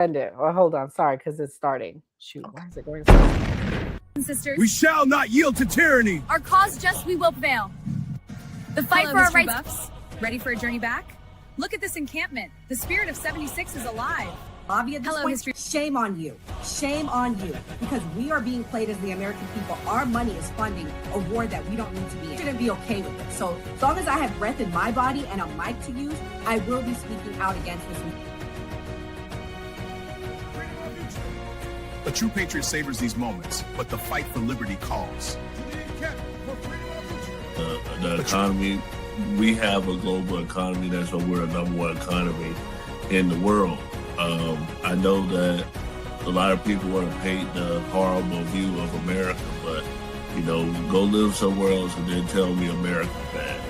End it. Oh, hold on. Sorry, because it's starting. Shoot, why is it going so? Sisters, We shall not yield to tyranny. our cause just we will prevail. The fight Hello, for our Mr. rights. Buffs. Ready for a journey back? Look at this encampment. The spirit of 76 is alive. Bobby, at this Hello, point, history. shame on you. Shame on you. Because we are being played as the American people. Our money is funding a war that we don't need to be in. Shouldn't be okay with it. So as long as I have breath in my body and a mic to use, I will be speaking out against this. A true patriot savors these moments, but the fight for liberty calls. The economy, we have a global economy. That's why we're a number one economy in the world. I know that a lot of people want to paint the horrible view of America, but, you know, go live somewhere else and then tell me America's bad.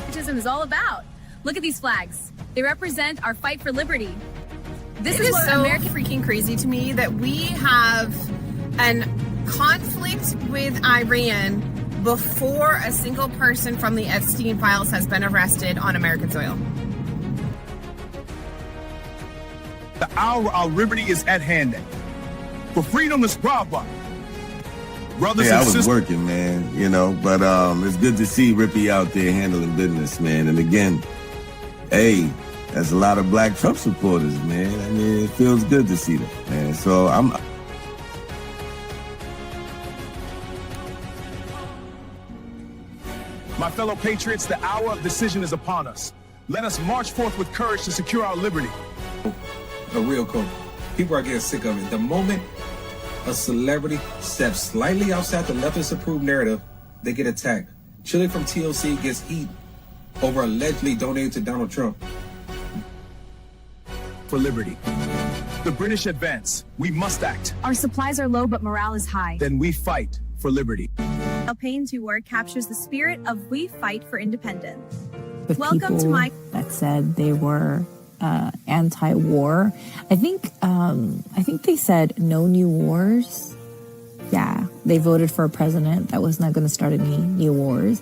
Patriotism is all about. Look at these flags. They represent our fight for liberty. This is It is what so American. freaking crazy to me that we have an conflict with Iran before a single person from the Epstein files has been arrested on American soil. The hour our liberty is at hand. For freedom is brava. Brothers Yeah, I and was sisters. working, man, you know, but it's good to see Rippy out there handling business, man. And again, hey, there's a lot of black Trump supporters, man. I mean, it feels good to see them, man. So I'm... My fellow patriots, the hour of decision is upon us. Let us march forth with courage to secure our liberty. A real code. People are getting sick of it. The moment a celebrity steps slightly outside the leftist approved narrative, they get attacked. Chili from TLC gets heat over allegedly donating to Donald Trump. For liberty. The British advance. We must act. Our supplies are low, but morale is high. Then we fight for liberty. Payne's War captures the spirit of we fight for independence. With Welcome to people my- that said they were anti-war. I think they said no new wars. Yeah, they voted for a president that was not going to start any new wars.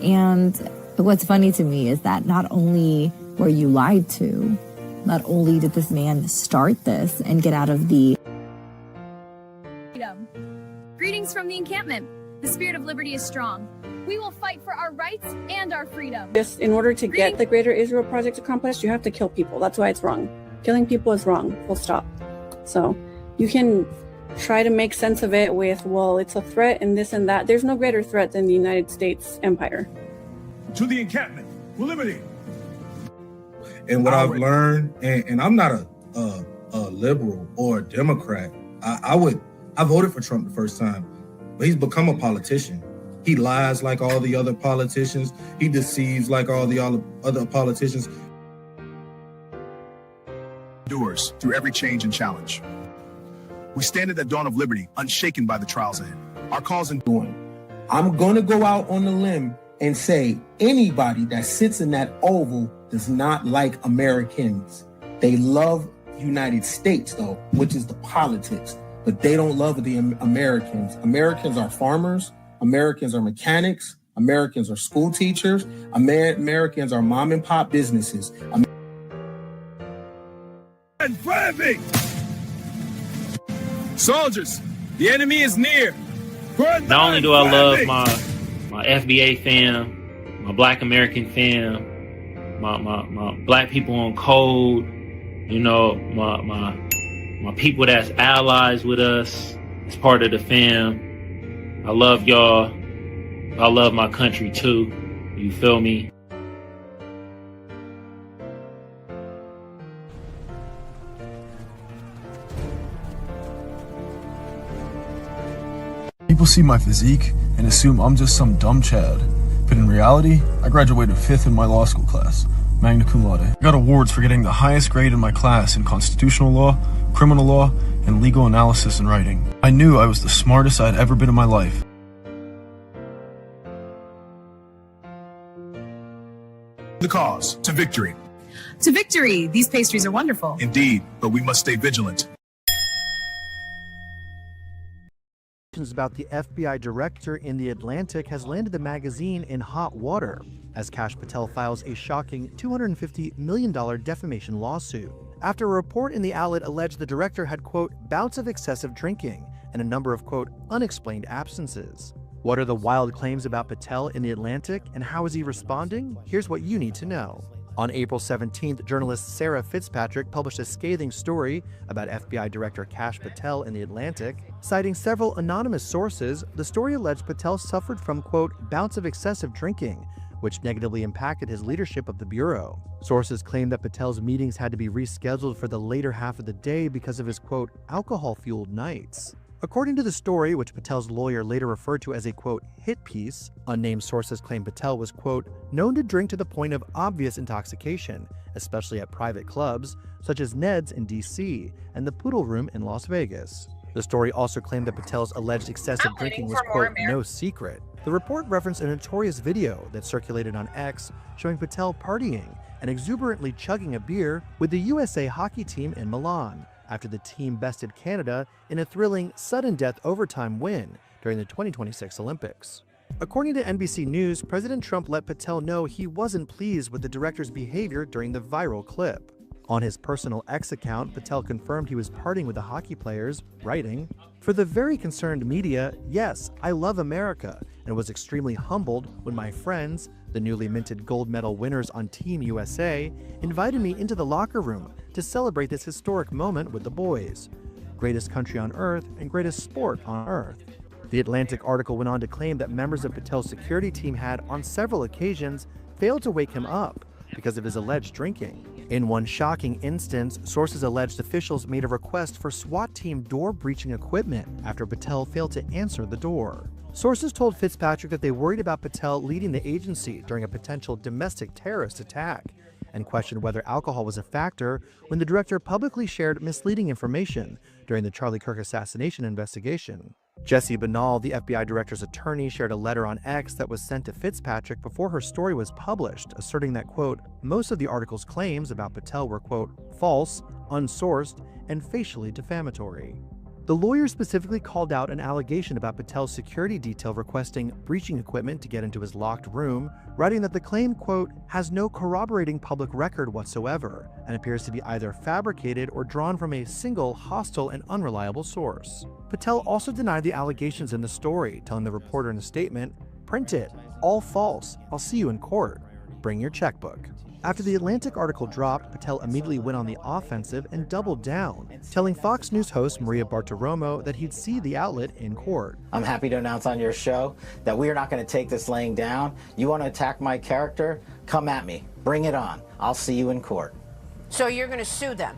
And what's funny to me is that not only were you lied to, not only did this man start this and get out of the freedom. Greetings from the encampment. The spirit of liberty is strong. We will fight for our rights and our freedom. Just in order to get the Greater Israel Project accomplished, you have to kill people. That's why it's wrong. Killing people is wrong, full stop. So you can try to make sense of it with, well, it's a threat and this and that. There's no greater threat than the United States empire. To the encampment. For liberty. And what I've learned, and I'm not a liberal or a Democrat. I voted for Trump the first time, but he's become a politician. He lies like all the other politicians. He deceives like all the other politicians. Endures through every change and challenge. We stand at the dawn of liberty, unshaken by the trials ahead. Our cause in I'm going to go out on the limb and say anybody that sits in that oval does not like Americans. They love the United States, though, which is the politics, but they don't love the Americans. Americans are farmers. Americans are mechanics. Americans are school teachers. Americans are mom and pop businesses. And flaming! Soldiers, the enemy is near. Not only do I love my FBA fam, my Black American fam, my Black people on code, you know, my people that's allies with us, as part of the fam. I love y'all. I love my country too. You feel me? People see my physique and assume I'm just some dumb Chad. But in reality, I graduated 5th in my law school class, magna cum laude. I got awards for getting the highest grade in my class in constitutional law, criminal law, and legal analysis and writing. I knew I was the smartest I'd ever been in my life. The cause to victory. To victory. These pastries are wonderful. Indeed, but we must stay vigilant. allegations about the FBI director in The Atlantic has landed the magazine in hot water, as Kash Patel files a shocking $250 million defamation lawsuit. After a report in the outlet alleged the director had, quote, bouts of excessive drinking and a number of, quote, unexplained absences. What are the wild claims about Patel in The Atlantic, and how is he responding? Here's what you need to know. On April 17th, journalist Sarah Fitzpatrick published a scathing story about FBI Director Kash Patel in The Atlantic. Citing several anonymous sources, the story alleged Patel suffered from, quote, bouts of excessive drinking, which negatively impacted his leadership of the Bureau. Sources claim that Patel's meetings had to be rescheduled for the later half of the day because of his, quote, alcohol-fueled nights. According to the story, which Patel's lawyer later referred to as a, quote, hit piece, unnamed sources claim Patel was, quote, known to drink to the point of obvious intoxication, especially at private clubs, such as Ned's in D.C. and the Poodle Room in Las Vegas. The story also claimed that Patel's alleged excessive drinking was, quote, no secret. The report referenced a notorious video that circulated on X showing Patel partying and exuberantly chugging a beer with the USA hockey team in Milan, after the team bested Canada in a thrilling sudden death overtime win during the 2026 Olympics. According to NBC News, President Trump let Patel know he wasn't pleased with the director's behavior during the viral clip. On his personal X account, Patel confirmed he was partying with the hockey players, writing, "For the very concerned media, yes, I love America, and was extremely humbled when my friends, the newly minted gold medal winners on Team USA, invited me into the locker room to celebrate this historic moment with the boys. Greatest country on earth and greatest sport on earth." The Atlantic article went on to claim that members of Patel's security team had, on several occasions, failed to wake him up because of his alleged drinking. In one shocking instance, sources alleged officials made a request for SWAT team door-breaching equipment after Patel failed to answer the door. Sources told Fitzpatrick that they worried about Patel leading the agency during a potential domestic terrorist attack, and questioned whether alcohol was a factor when the director publicly shared misleading information during the Charlie Kirk assassination investigation. Jessie Banal, the FBI director's attorney, shared a letter on X that was sent to Fitzpatrick before her story was published, asserting that, quote, most of the article's claims about Patel were, quote, false, unsourced, and facially defamatory. The lawyer specifically called out an allegation about Patel's security detail requesting breaching equipment to get into his locked room, writing that the claim, quote, has no corroborating public record whatsoever and appears to be either fabricated or drawn from a single hostile and unreliable source. Patel also denied the allegations in the story, telling the reporter in a statement, "Print it, all false, I'll see you in court. Bring your checkbook." After the Atlantic article dropped, Patel immediately went on the offensive and doubled down, telling Fox News host Maria Bartiromo that he'd see the outlet in court. "I'm happy to announce on your show that we are not going to take this laying down. You want to attack my character? Come at me. Bring it on. I'll see you in court." So you're going to sue them?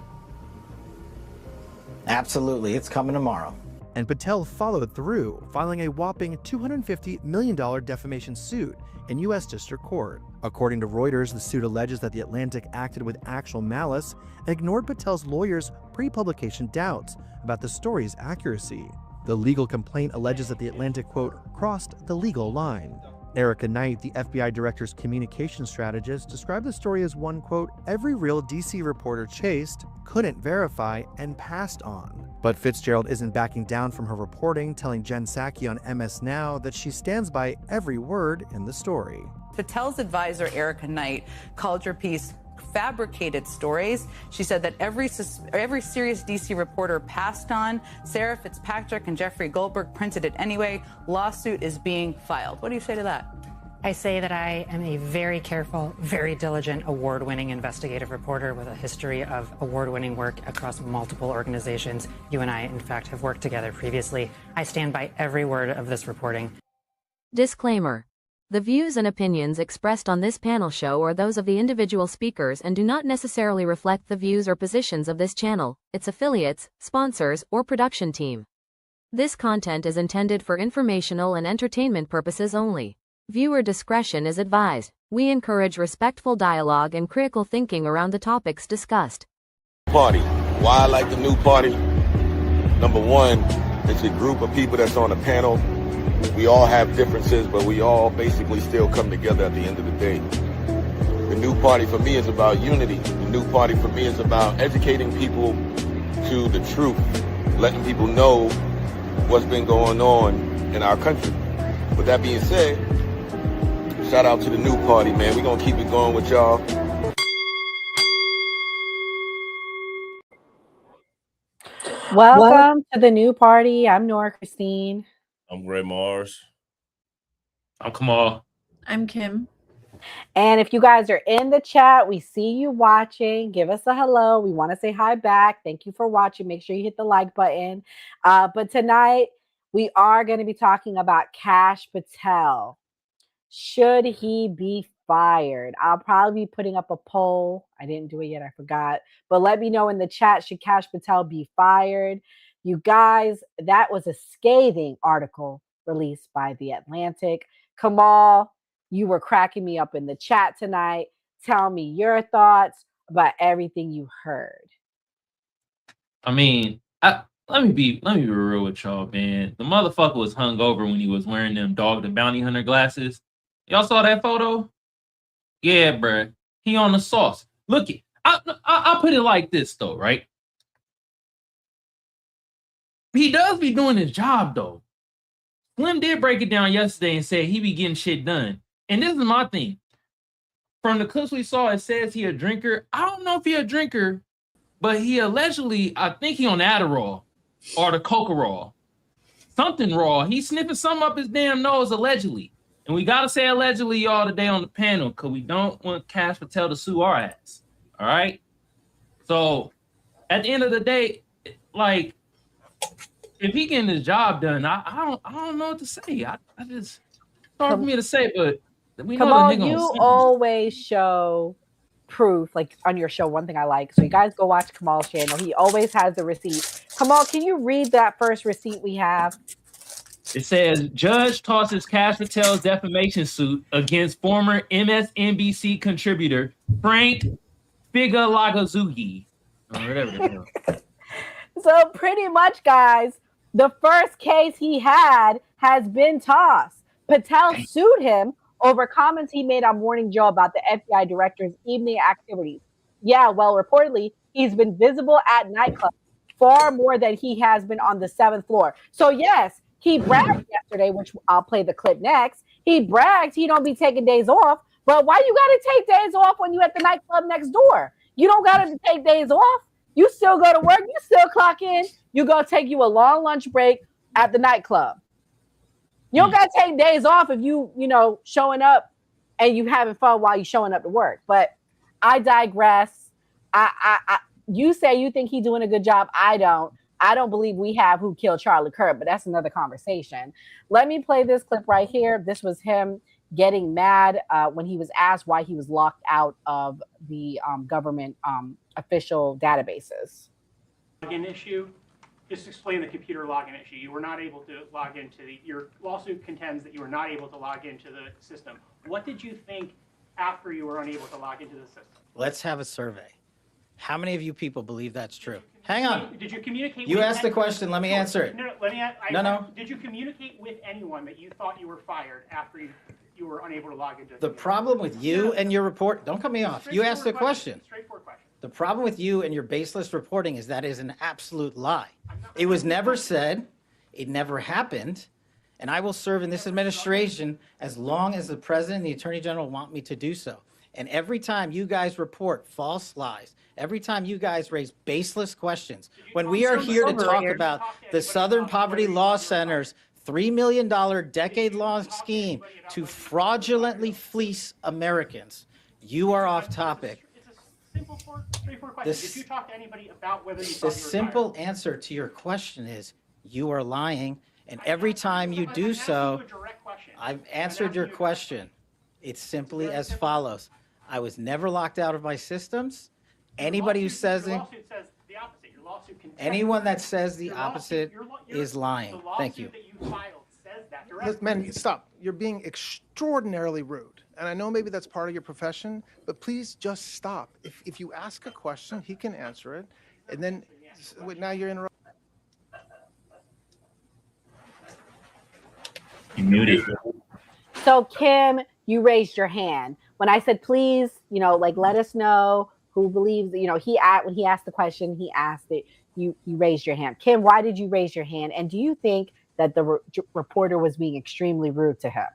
Absolutely. It's coming tomorrow. And Patel followed through, filing a whopping $250 million defamation suit in U.S. District Court. According to Reuters, the suit alleges that The Atlantic acted with actual malice and ignored Patel's lawyers' pre-publication doubts about the story's accuracy. The legal complaint alleges that The Atlantic, quote, crossed the legal line. Erica Knight, the FBI director's communication strategist, described the story as one, quote, every real DC reporter chased, couldn't verify, and passed on. But Fitzgerald isn't backing down from her reporting, telling Jen Psaki on MS Now that she stands by every word in the story. Patel's advisor, Erica Knight, called your piece fabricated stories. She said that every serious DC reporter passed on. Sarah Fitzpatrick and Jeffrey Goldberg printed it anyway. Lawsuit is being filed. What do you say to that? I say that I am a very careful, very diligent, award-winning investigative reporter with a history of award-winning work across multiple organizations. You and I, in fact, have worked together previously. I stand by every word of this reporting. Disclaimer. The views and opinions expressed on this panel show are those of the individual speakers and do not necessarily reflect the views or positions of this channel, its affiliates, sponsors, or production team. This content is intended for informational and entertainment purposes only. Viewer discretion is advised. We encourage respectful dialogue and critical thinking around the topics discussed. Party. Why I like the new party? Number one, it's a group of people that's on a panel. We all have differences, but we all basically still come together at the end of the day. The new party for me is about unity. The new party for me is about educating people to the truth, letting people know what's been going on in our country. With that being said, shout out to the new party, man. We're going to keep it going with y'all. Welcome to the new party. I'm Nora Christine. I'm Gray Mars. I'm Kamal. I'm Kim. And if you guys are in the chat, we see you watching. Give us a hello. We want to say hi back. Thank you for watching. Make sure you hit the like button. But tonight, we are going to be talking about Kash Patel. Should he be fired? I'll probably be putting up a poll. I didn't do it yet. I forgot. But let me know in the chat, should Kash Patel be fired? You guys, that was a scathing article released by The Atlantic. Kamal, you were cracking me up in the chat tonight. Tell me your thoughts about everything you heard. I mean, let me be real with y'all, man. The motherfucker was hungover when he was wearing them Dog the Bounty Hunter glasses. Y'all saw that photo? Yeah, bruh. He on the sauce. Look it. I'll put it like this though, right? He does be doing his job though. Slim did break it down yesterday and said he be getting shit done. And this is my thing. From the clips we saw, it says he a drinker. I don't know if he a drinker, but he allegedly, I think he on Adderall or the Coca Raw. Something raw. He's sniffing something up his damn nose, allegedly. And we got to say allegedly, y'all, today on the panel, because we don't want Kash Patel to sue our ass. All right? So, at the end of the day, like, if he getting his job done, I don't know what to say. I just, it's hard for me to say, but we know Kamal, the nigga you on always show proof, like on your show. One thing I like, so you guys go watch Kamal's channel. He always has the receipt. Kamal, can you read that first receipt we have? It says, judge tosses Kash Patel's defamation suit against former MSNBC contributor Frank Figalagazugi. Or whatever the hell. So pretty much, guys, the first case he had has been tossed. Patel sued him over comments he made on Morning Joe about the FBI director's evening activities. Yeah, well, reportedly, he's been visible at nightclubs far more than he has been on the 7th floor. So yes, he bragged yesterday, which I'll play the clip next. He bragged he don't be taking days off, but why you gotta take days off when you at the nightclub next door? You don't gotta take days off. You still go to work, you still clock in, you go take you a long lunch break at the nightclub. You don't gotta take days off if you showing up and you having fun while you showing up to work. But I digress. You say you think he's doing a good job. I don't believe we have Who Killed Charlie Kirk, but that's another conversation. Let me play this clip right here. This was him getting mad when he was asked why he was locked out of the government official databases. Login issue. Just explain the computer login issue. You were not able to log into your lawsuit contends that you were not able to log into the system. What did you think after you were unable to log into the system? Let's have a survey. How many of you people believe that's true? Hang on. Did you communicate? You asked the question. Let me answer it. No, let me. No. Did you communicate with anyone that you thought you were fired after you were unable to log into the problem with you and your report? Don't cut me off. You asked the question. Straightforward question. The problem with you and your baseless reporting is that is an absolute lie. It was never said. It never happened. And I will serve in this administration as long as the president and the attorney general want me to do so. And every time you guys report false lies, every time you guys raise baseless questions, when we are here to talk about the Southern Poverty Law Center's $3 million decade-long scheme to fraudulently fleece Americans, you are off topic. Straightforward question. Did you talk to anybody about whether you thought you The were simple answer to your question is you are lying, and every time you do so, I've answered your question. It's simply as follows. I was never locked out of my systems. Anybody who says it, anyone that says the opposite is lying. Thank you. Look, man, stop. You're being extraordinarily rude. And I know maybe that's part of your profession, but please just stop. If you ask a question, he can answer it. And then, wait, now you're interrupting. You muted. So Kim, you raised your hand. When I said, please, let us know who believes, when he asked the question, he asked it, you raised your hand. Kim, why did you raise your hand? And do you think that the reporter was being extremely rude to him?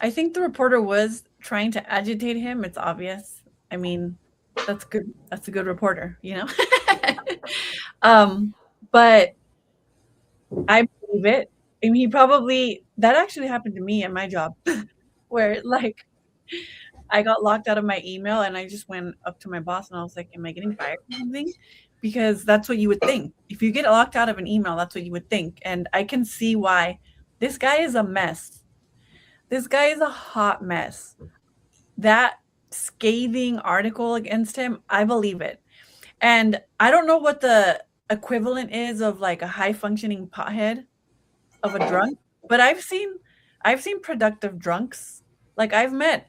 I think the reporter was trying to agitate him. It's obvious. I mean, that's good. That's a good reporter, But I believe it. I mean, that actually happened to me at my job where I got locked out of my email and I just went up to my boss and I was like, am I getting fired or something? Because that's what you would think. If you get locked out of an email, that's what you would think. And I can see why. This guy is a mess. This guy is a hot mess. That scathing article against him, I believe it. And I don't know what the equivalent is of a high functioning pothead of a drunk, but I've seen productive drunks. I've met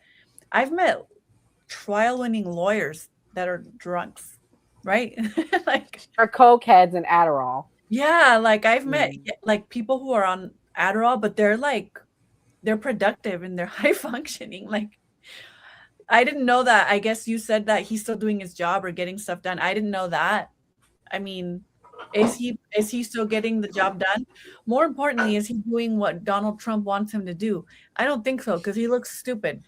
trial winning lawyers that are drunks, right? Or cokeheads and Adderall. Yeah, I've met people who are on Adderall, but they're productive and they're high functioning. I didn't know that. I guess you said that he's still doing his job or getting stuff done. I didn't know that. I mean, is he still getting the job done? More importantly, is he doing what Donald Trump wants him to do? I don't think so, because he looks stupid.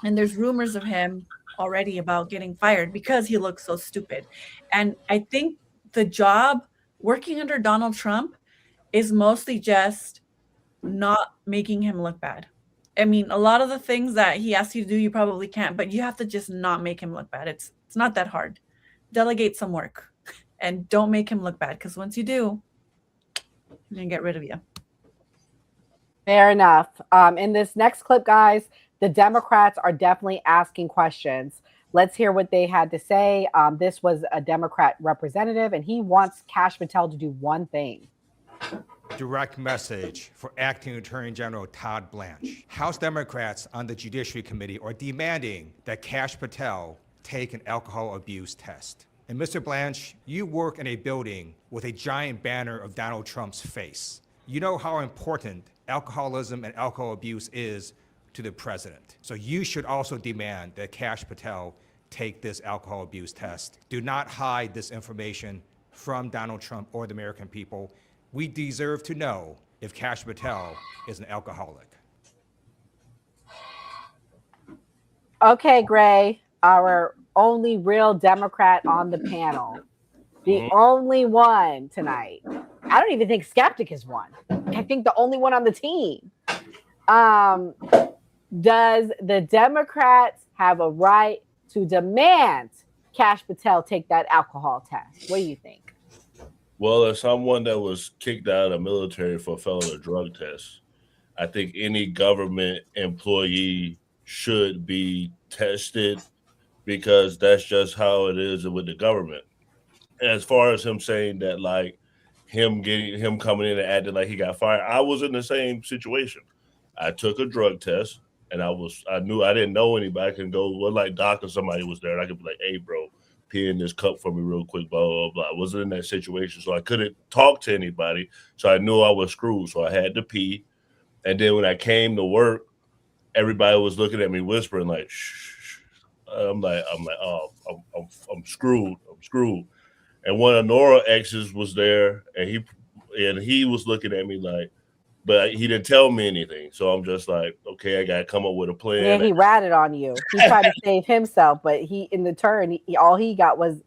And there's rumors of him already about getting fired because he looks so stupid. And I think the job working under Donald Trump is mostly just not making him look bad. I mean, a lot of the things that he asks you to do, you probably can't, but you have to just not make him look bad. It's not that hard. Delegate some work and don't make him look bad, because once you do, I'm going to get rid of you. Fair enough. In this next clip, guys, the Democrats are definitely asking questions. Let's hear what they had to say. This was a Democrat representative, and he wants Kash Patel to do one thing. Direct message for Acting Attorney General Todd Blanche. House Democrats on the Judiciary Committee are demanding that Kash Patel take an alcohol abuse test. And Mr. Blanche, you work in a building with a giant banner of Donald Trump's face. You know how important alcoholism and alcohol abuse is to the president. So you should also demand that Kash Patel take this alcohol abuse test. Do not hide this information from Donald Trump or the American people. We deserve to know if Kash Patel is an alcoholic. Okay, Gray, our only real Democrat on the panel. The only one tonight. I don't even think Skeptic is one. I think the only one on the team. Does the Democrats have a right to demand Kash Patel take that alcohol test? What do you think? Well, as someone that was kicked out of the military for failing a drug test, I think any government employee should be tested because that's just how it is with the government. As far as him saying that, him coming in and acting like he got fired, I was in the same situation. I took a drug test and I knew I didn't know anybody. I can go, Doc or somebody was there and I could be like, hey, bro, pee in this cup for me real quick, blah, blah, blah. I wasn't in that situation, so I couldn't talk to anybody. So I knew I was screwed. So I had to pee. And then when I came to work, everybody was looking at me whispering like, shh. I'm like, oh, I'm screwed. I'm screwed. And one of Nora exes was there and he was looking at me like, but he didn't tell me anything. So I'm just like, okay, I got to come up with a plan. Yeah, he ratted on you. He tried to save himself, but in the turn, all he got was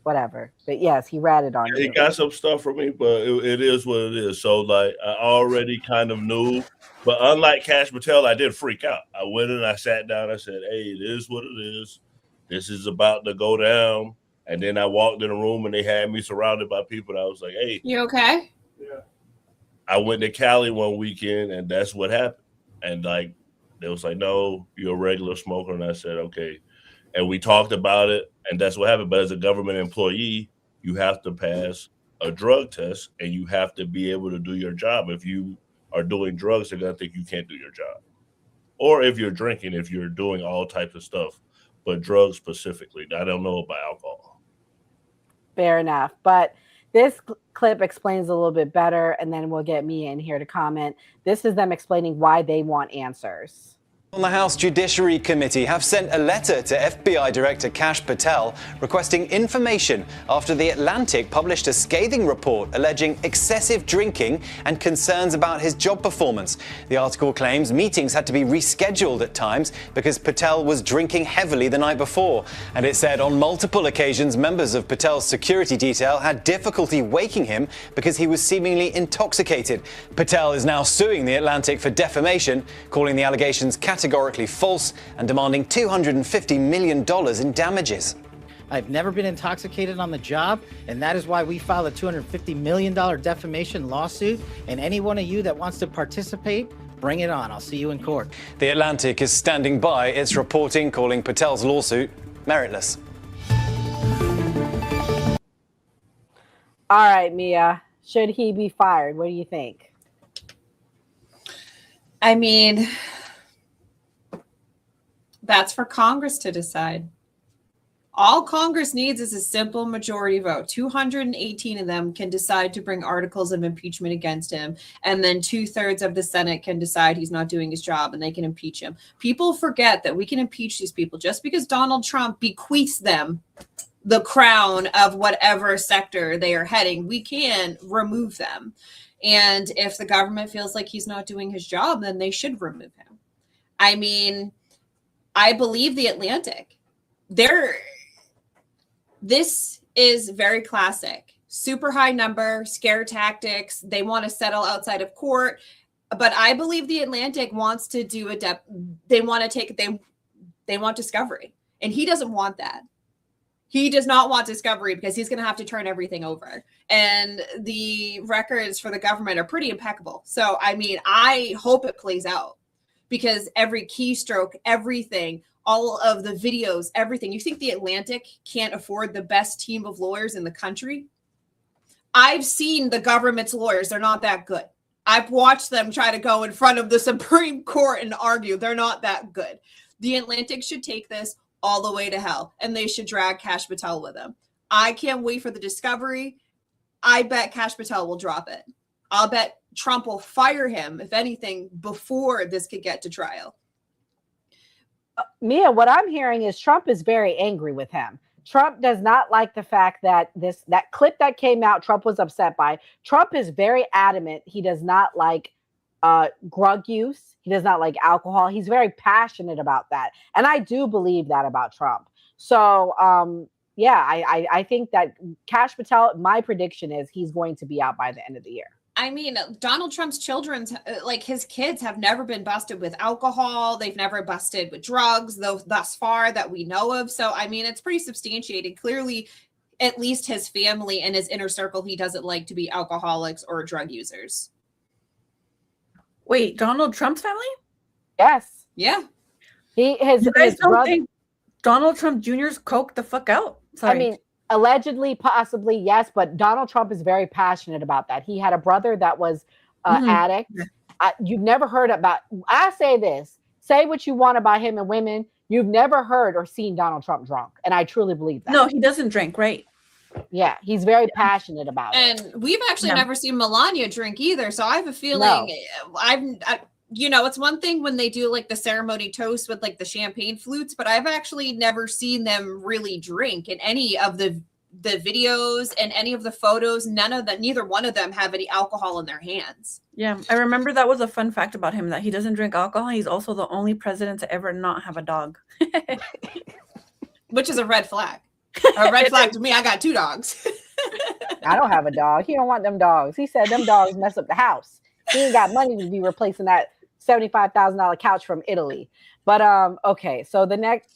whatever. But yes, he ratted on you. He got some stuff from me, but it is what it is. So I already kind of knew. But unlike Kash Patel, I did freak out. I went and I sat down. I said, hey, it is what it is. This is about to go down. And then I walked in a room and they had me surrounded by people. And I was like, hey. You okay? Yeah. I went to Cali one weekend and that's what happened. And they was like, no, you're a regular smoker. And I said, okay. And we talked about it and that's what happened. But as a government employee, you have to pass a drug test and you have to be able to do your job. If you are doing drugs, they're going to think you can't do your job. Or if you're drinking, if you're doing all types of stuff, but drugs specifically. I don't know about alcohol. Fair enough. But this clip explains a little bit better, and then we'll get Mia in here to comment. This is them explaining why they want answers. On the House Judiciary Committee have sent a letter to FBI Director Kash Patel requesting information after The Atlantic published a scathing report alleging excessive drinking and concerns about his job performance. The article claims meetings had to be rescheduled at times because Patel was drinking heavily the night before. And it said on multiple occasions members of Patel's security detail had difficulty waking him because he was seemingly intoxicated. Patel is now suing The Atlantic for defamation, calling the allegations categorically false and demanding $250 million in damages. I've never been intoxicated on the job, and that is why we filed a $250 million defamation lawsuit. And any one of you that wants to participate, bring it on. I'll see you in court. The Atlantic is standing by its reporting, calling Patel's lawsuit meritless. All right, Mia, should he be fired? What do you think? I mean, that's for Congress to decide. All Congress needs is a simple majority vote. 218 of them can decide to bring articles of impeachment against him. And then 2/3 of the Senate can decide he's not doing his job and they can impeach him. People forget that we can impeach these people just because Donald Trump bequeaths them the crown of whatever sector they are heading. We can remove them. And if the government feels like he's not doing his job, then they should remove him. I mean, I believe The Atlantic. This is very classic. Super high number, scare tactics. They want to settle outside of court. But I believe The Atlantic wants to do they want discovery. And he doesn't want that. He does not want discovery because he's going to have to turn everything over. And the records for the government are pretty impeccable. So, I mean, I hope it plays out because every keystroke, everything, all of the videos, everything. You think The Atlantic can't afford the best team of lawyers in the country? I've seen the government's lawyers. They're not that good. I've watched them try to go in front of the Supreme Court and argue. They're not that good. The Atlantic should take this all the way to hell, and they should drag Kash Patel with them. I can't wait for the discovery. I bet Kash Patel will drop it. I'll bet Trump will fire him, if anything, before this could get to trial. Mia, what I'm hearing is Trump is very angry with him. Trump does not like the fact that that clip that came out, Trump was upset by. Trump is very adamant. He does not like drug use. He does not like alcohol. He's very passionate about that. And I do believe that about Trump. So, yeah, I think that Kash Patel, my prediction is he's going to be out by the end of the year. I mean, Donald Trump's children's, like his kids have never been busted with alcohol. They've never busted with drugs, though thus far that we know of. So, I mean, it's pretty substantiated. Clearly, at least his family and his inner circle, he doesn't like to be alcoholics or drug users. Wait, Donald Trump's family? Yes. Yeah. You guys don't think Donald Trump Jr.'s coked the fuck out? Sorry. I mean, allegedly, possibly, yes, but Donald Trump is very passionate about that. He had a brother that was addict. You've never heard about, I say this, say what you want about him and women. You've never heard or seen Donald Trump drunk. And I truly believe that. No, he doesn't drink, right? Yeah, he's very passionate about it. And we've actually never seen Melania drink either. So I have a feeling it's one thing when they do like the ceremony toast with like the champagne flutes, but I've actually never seen them really drink in any of the videos and any of the photos. Neither one of them have any alcohol in their hands. Yeah, I remember that was a fun fact about him, that he doesn't drink alcohol. He's also the only president to ever not have a dog. Which is a red flag. A red flag to me. I got 2 dogs. I don't have a dog. He don't want them dogs. He said them dogs mess up the house. He ain't got money to be replacing that $75,000 couch from Italy. But okay, so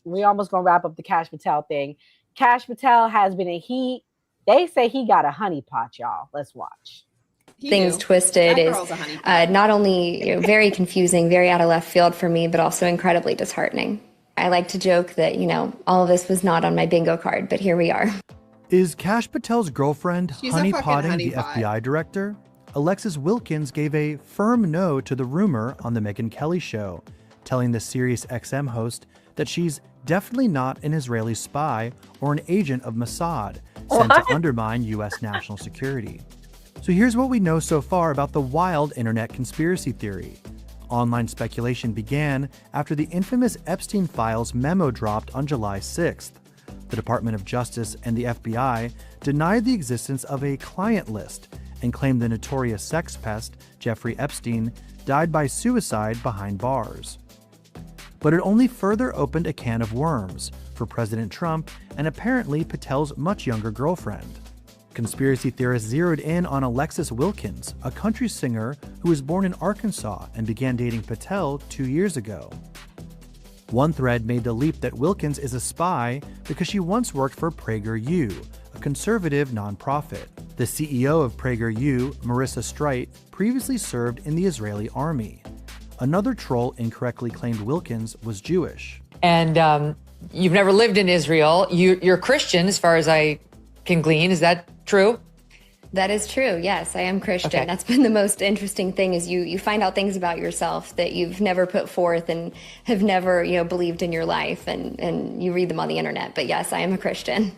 we almost gonna wrap up the Kash Patel thing. Kash Patel has been they say he got a honeypot, y'all. Let's watch. Things twisted is not only very confusing, very out of left field for me, but also incredibly disheartening. I like to joke that, all of this was not on my bingo card, but here we are. Is Kash Patel's girlfriend She's a honeypotting the honeypot. FBI director? Alexis Wilkins gave a firm no to the rumor on the Megyn Kelly show, telling the Sirius XM host that she's definitely not an Israeli spy or an agent of Mossad sent to undermine U.S. national security. So here's what we know so far about the wild internet conspiracy theory. Online speculation began after the infamous Epstein Files memo dropped on July 6th. The Department of Justice and the FBI denied the existence of a client list and claimed the notorious sex pest, Jeffrey Epstein, died by suicide behind bars. But it only further opened a can of worms for President Trump and apparently Patel's much younger girlfriend. Conspiracy theorists zeroed in on Alexis Wilkins, a country singer who was born in Arkansas and began dating Patel 2 years ago. One thread made the leap that Wilkins is a spy because she once worked for PragerU, a conservative nonprofit. The CEO of PragerU, Marissa Strait, previously served in the Israeli army. Another troll incorrectly claimed Wilkins was Jewish. And you've never lived in Israel. You're Christian, as far as I can glean. Is that true? That is true. Yes, I am Christian. Okay. That's been the most interesting thing is you find out things about yourself that you've never put forth and have never, believed in your life and you read them on the internet. But yes, I am a Christian.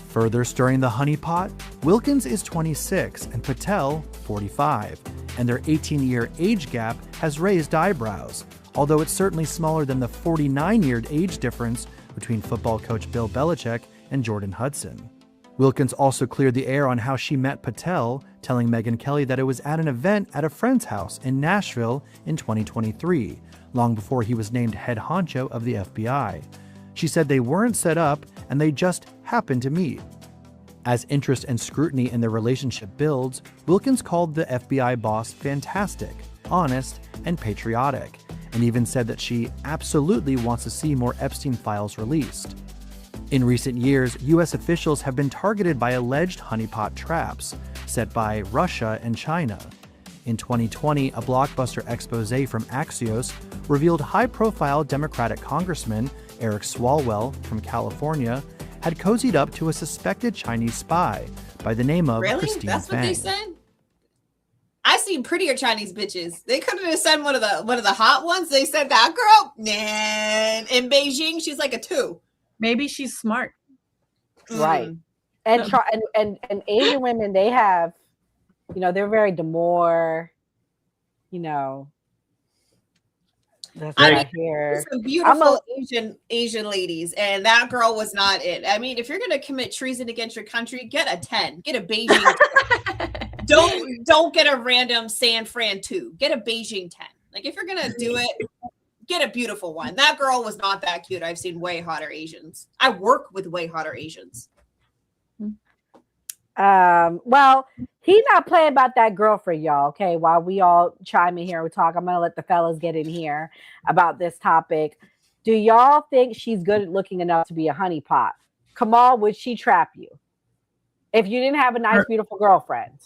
Further stirring the honeypot, Wilkins is 26 and Patel 45, and their 18-year age gap has raised eyebrows, although it's certainly smaller than the 49-year age difference between football coach Bill Belichick and Jordan Hudson. Wilkins also cleared the air on how she met Patel, telling Megyn Kelly that it was at an event at a friend's house in Nashville in 2023, long before he was named head honcho of the FBI. She said they weren't set up and they just happened to meet. As interest and scrutiny in their relationship builds, Wilkins called the FBI boss fantastic, honest, and patriotic, and even said that she absolutely wants to see more Epstein files released. In recent years, U.S. officials have been targeted by alleged honeypot traps set by Russia and China. In 2020, a blockbuster expose from Axios revealed high-profile Democratic Congressman Eric Swalwell from California had cozied up to a suspected Chinese spy by the name of Christine That's what Fang. they said? I seen prettier Chinese bitches. They couldn't have sent one of the hot ones. They said that girl, nah. In Beijing, she's like a 2. Maybe she's smart. Right. And Asian women, they have, they're very demure, that's what I hear. Some beautiful Asian ladies, and that girl was not it. I mean, if you're gonna commit treason against your country, get a 10, get a Beijing 10. Don't get a random San Fran 2. Get a Beijing 10. Like if you're gonna do it, get a beautiful one. That girl was not that cute. I've seen way hotter Asians. I work with way hotter Asians. Well, he's not playing about that girlfriend, y'all. Okay, while we all chime in here and we talk, I'm gonna let the fellas get in here about this topic. Do y'all think she's good looking enough to be a honeypot? Kamal, would she trap you if you didn't have a nice, beautiful girlfriend?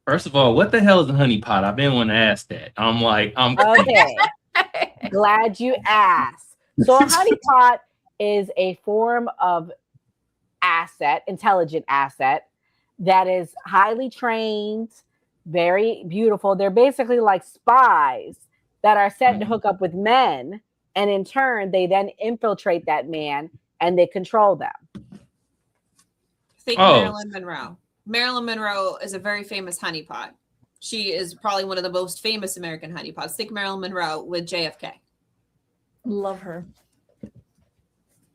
First of all, what the hell is a honeypot? I've been wanting to ask that. I'm Okay. Glad you asked. So a honeypot is a form of intelligent asset that is highly trained, very beautiful. They're basically like spies that are set to hook up with men, and in turn, they then infiltrate that man and they control them. Think Marilyn Monroe. Marilyn Monroe is a very famous honeypot. She is probably one of the most famous American honeypots. Think Marilyn Monroe with JFK. Love her.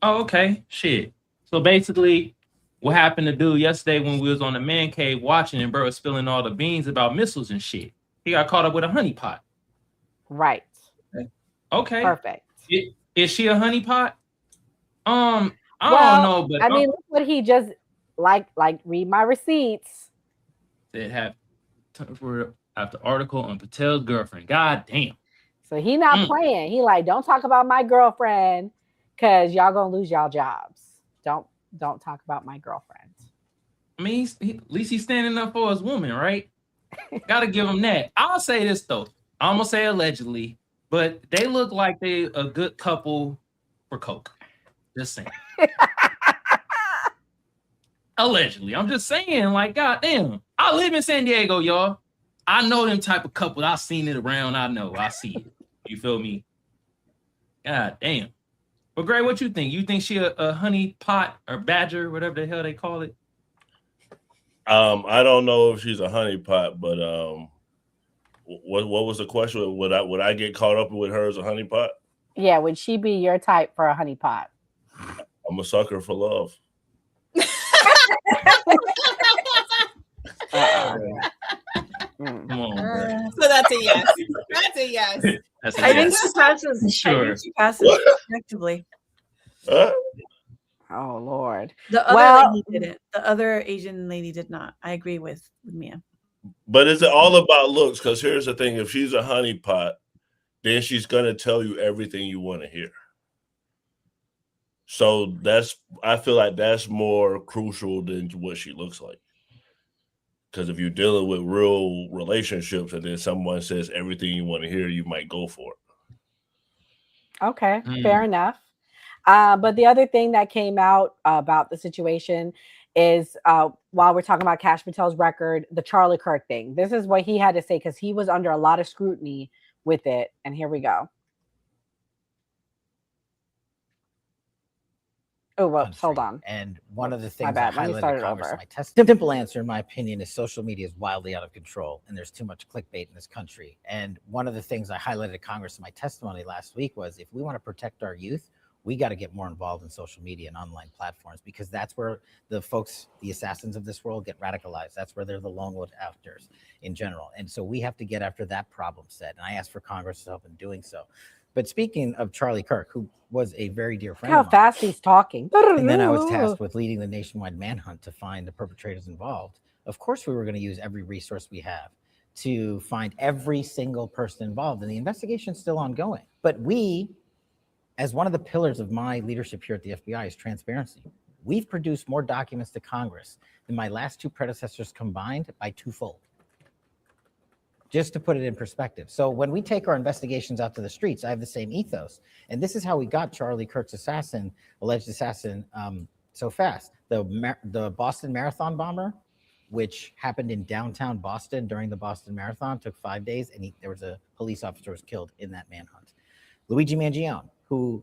Oh, okay. Shit. So basically, what happened to dude yesterday when we was on the man cave watching and bro was spilling all the beans about missiles and shit? He got caught up with a honeypot. Right. Okay. Perfect. Is she a honeypot? I don't know, but I mean, look what he just like read my receipts. It have after article on Patel's girlfriend. God damn. So he not playing. He like, don't talk about my girlfriend because y'all gonna lose y'all jobs. Don't talk about my girlfriend. I mean, at least he's standing up for his woman, right? Gotta give him that. I'll say this though. I'm gonna say allegedly, but they look like they a good couple for coke. Just saying. Allegedly. I'm just saying, like, goddamn. I live in San Diego, y'all. I know them type of couple. I've seen it around. I see it. You feel me? God damn. But Gray, what you think? You think she a honey pot or badger, whatever the hell they call it? I don't know if she's a honey pot, but What was the question? Would I get caught up with her as a honeypot? Yeah, would she be your type for a honeypot? I'm a sucker for love. Come on, bro. So that's a yes. That's a yes. That's a I think yes. she passes. Sure. I think she passes effectively. Oh Lord. The other Well, lady didn't. The other Asian lady did not. I agree with Mia. But is it all about looks? Because here's the thing: if she's a honeypot, then she's gonna tell you everything you want to hear. So I feel like that's more crucial than what she looks like. Because if you're dealing with real relationships and then someone says everything you want to hear, you might go for it. Okay, fair enough. But the other thing that came out about the situation is while we're talking about Kash Patel's record, the Charlie Kirk thing. This is what he had to say because he was under a lot of scrutiny with it. And here we go. Oh, whoops, hold on. And one of the My things I bad. Let me start highlighted it Congress over. in my simple answer, in my opinion, is social media is wildly out of control and there's too much clickbait in this country. And one of the things I highlighted to Congress in my testimony last week was if we want to protect our youth, we got to get more involved in social media and online platforms because that's where the folks, the assassins of this world get radicalized. That's where they're the lone wolf actors in general. And so we have to get after that problem set. And I asked for Congress to help in doing so. But speaking of Charlie Kirk, who was a very dear friend Look of how mine, fast he's talking. and then I was tasked with leading the nationwide manhunt to find the perpetrators involved. Of course, we were going to use every resource we have to find every single person involved. And the investigation is still ongoing. But we, as one of the pillars of my leadership here at the FBI, is transparency. We've produced more documents to Congress than my last two predecessors combined by twofold. Just to put it in perspective. So when we take our investigations out to the streets, I have the same ethos. And this is how we got Charlie Kirk's alleged assassin, so fast. The Boston Marathon bomber, which happened in downtown Boston during the Boston Marathon, took 5 days, and there was a police officer was killed in that manhunt. Luigi Mangione, who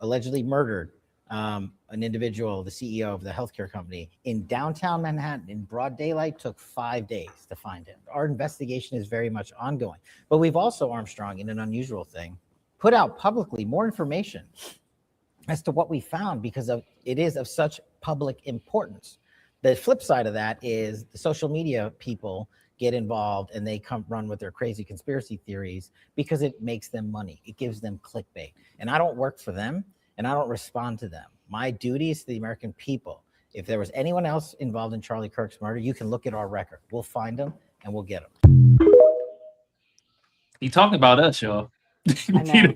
allegedly murdered an individual, the CEO of the healthcare company in downtown Manhattan in broad daylight, took 5 days to find him. Our investigation is very much ongoing, but we've also, Armstrong, in an unusual thing, put out publicly more information as to what we found because it is of such public importance. The flip side of that is the social media people get involved and they come run with their crazy conspiracy theories because it makes them money. It gives them clickbait. And I don't work for them and I don't respond to them. My duty is to the American people. If there was anyone else involved in Charlie Kirk's murder, you can look at our record. We'll find them and we'll get them. He talking about us, y'all. I know.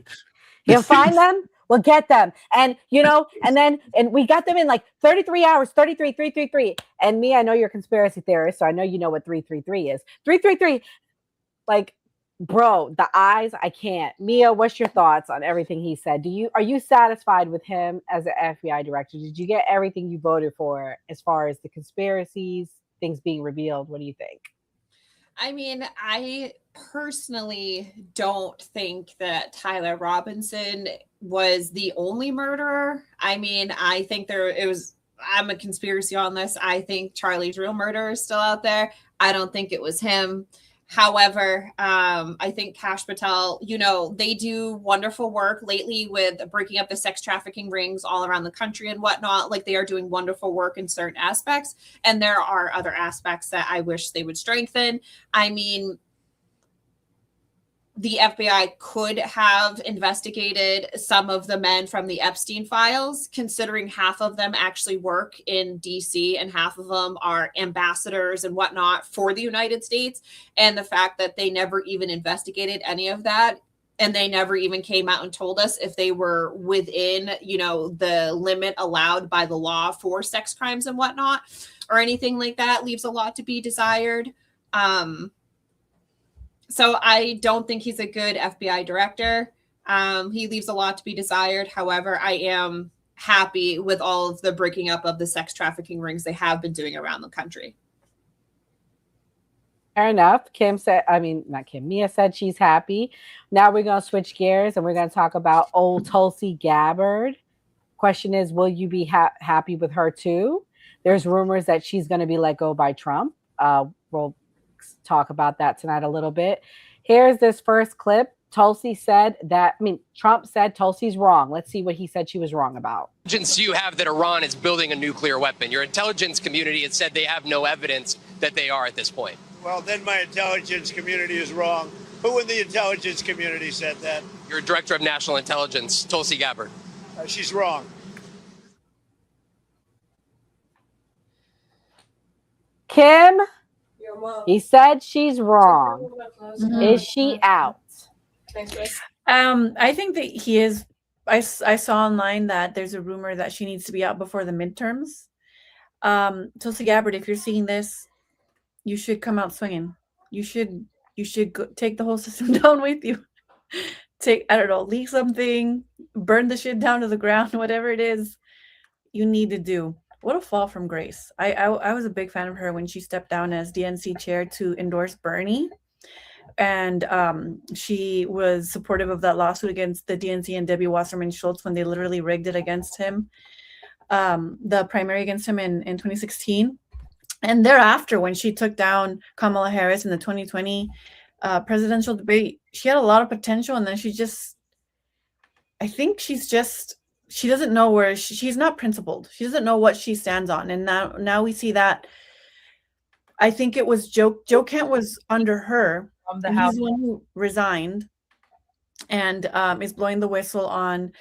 You'll find them, we'll get them. And and we got them in like 33 hours, 333. And me, I know you're a conspiracy theorist, so I know you know what 333 is. 333, like, bro, the eyes, I can't. Mia, what's your thoughts on everything he said? Are you satisfied with him as an FBI director? Did you get everything you voted for as far as the conspiracies, things being revealed? What do you think? I mean, I personally don't think that Tyler Robinson was the only murderer. I mean, I think I'm a conspiracy on this. I think Charlie's real murderer is still out there. I don't think it was him. However, I think Kash Patel, they do wonderful work lately with breaking up the sex trafficking rings all around the country and whatnot. Like, they are doing wonderful work in certain aspects. And there are other aspects that I wish they would strengthen. I mean, the FBI could have investigated some of the men from the Epstein files, considering half of them actually work in DC and half of them are ambassadors and whatnot for the United States. And the fact that they never even investigated any of that, and they never even came out and told us if they were within, the limit allowed by the law for sex crimes and whatnot, or anything like that, leaves a lot to be desired. So I don't think he's a good FBI director. He leaves a lot to be desired. However, I am happy with all of the breaking up of the sex trafficking rings they have been doing around the country. Fair enough. Mia said she's happy. Now we're going to switch gears and we're going to talk about old Tulsi Gabbard. Question is, will you be happy with her too? There's rumors that she's going to be let go by Trump. We'll talk about that tonight a little bit. Here's this first clip. Tulsi said that, Trump said Tulsi's wrong. Let's see what he said she was wrong about. Intelligence you have that Iran is building a nuclear weapon. Your intelligence community has said they have no evidence that they are at this point. Well, then my intelligence community is wrong. Who in the intelligence community said that? Your director of national intelligence, Tulsi Gabbard. She's wrong. Kim, he said she's wrong. Is she out? I think that he is. I saw online that there's a rumor that she needs to be out before the midterms. Tulsi Gabbard, if you're seeing this, you should come out swinging. You should go, take the whole system down with you. I don't know, leak something, burn the shit down to the ground, whatever it is you need to do. What a fall from grace. I was a big fan of her when she stepped down as DNC chair to endorse Bernie. And she was supportive of that lawsuit against the DNC and Debbie Wasserman Schultz when they literally rigged it against him, the primary against him in 2016. And thereafter, when she took down Kamala Harris in the 2020 presidential debate, she had a lot of potential. And then she doesn't know where she's not principled. She doesn't know what she stands on. And now we see that. I think it was Joe Kent was under her. He's the one who resigned and is blowing the whistle on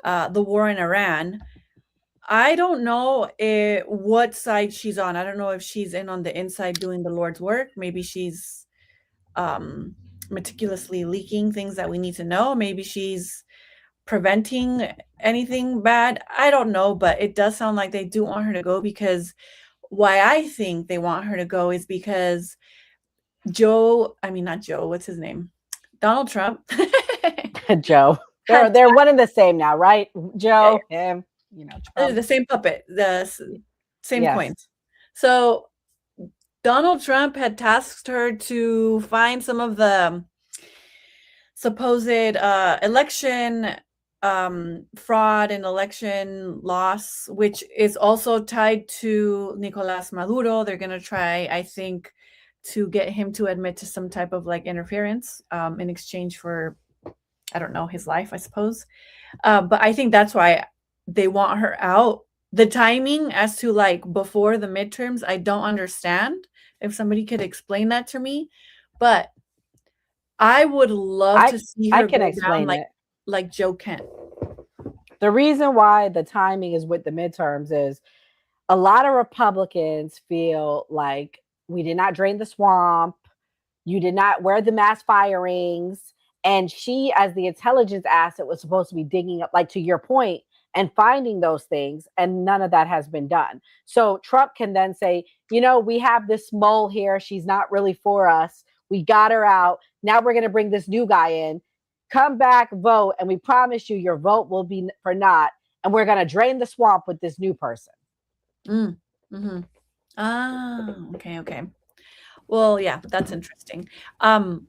the war in Iran. I don't know what side she's on. I don't know if she's in on the inside doing the Lord's work. Maybe she's meticulously leaking things that we need to know. Maybe she's preventing anything bad. I don't know, but it does sound like they do want her to go, because why I think they want her to go is because Donald Joe. They're one and the same now, right? Joe, him, Trump. The same puppet, the same Yes. coins. So Donald Trump had tasked her to find some of the supposed election fraud and election loss, which is also tied to Nicolas Maduro. They're going to try, I think, to get him to admit to some type of interference in exchange for, I don't know, his life, I suppose. But I think that's why they want her out. The timing as to before the midterms, I don't understand. If somebody could explain that to me, but I would love to see her can go explain down it. like Joe Kent. The reason why the timing is with the midterms is a lot of Republicans feel like we did not drain the swamp. You did not wear the mass firings. And she, as the intelligence asset, was supposed to be digging up, to your point, and finding those things. And none of that has been done. So Trump can then say, we have this mole here. She's not really for us. We got her out. Now we're going to bring this new guy in. Come back, vote. And we promise you your vote will be for not. And we're going to drain the swamp with this new person. Mm-hmm. Ah, okay. Well, yeah, that's interesting. One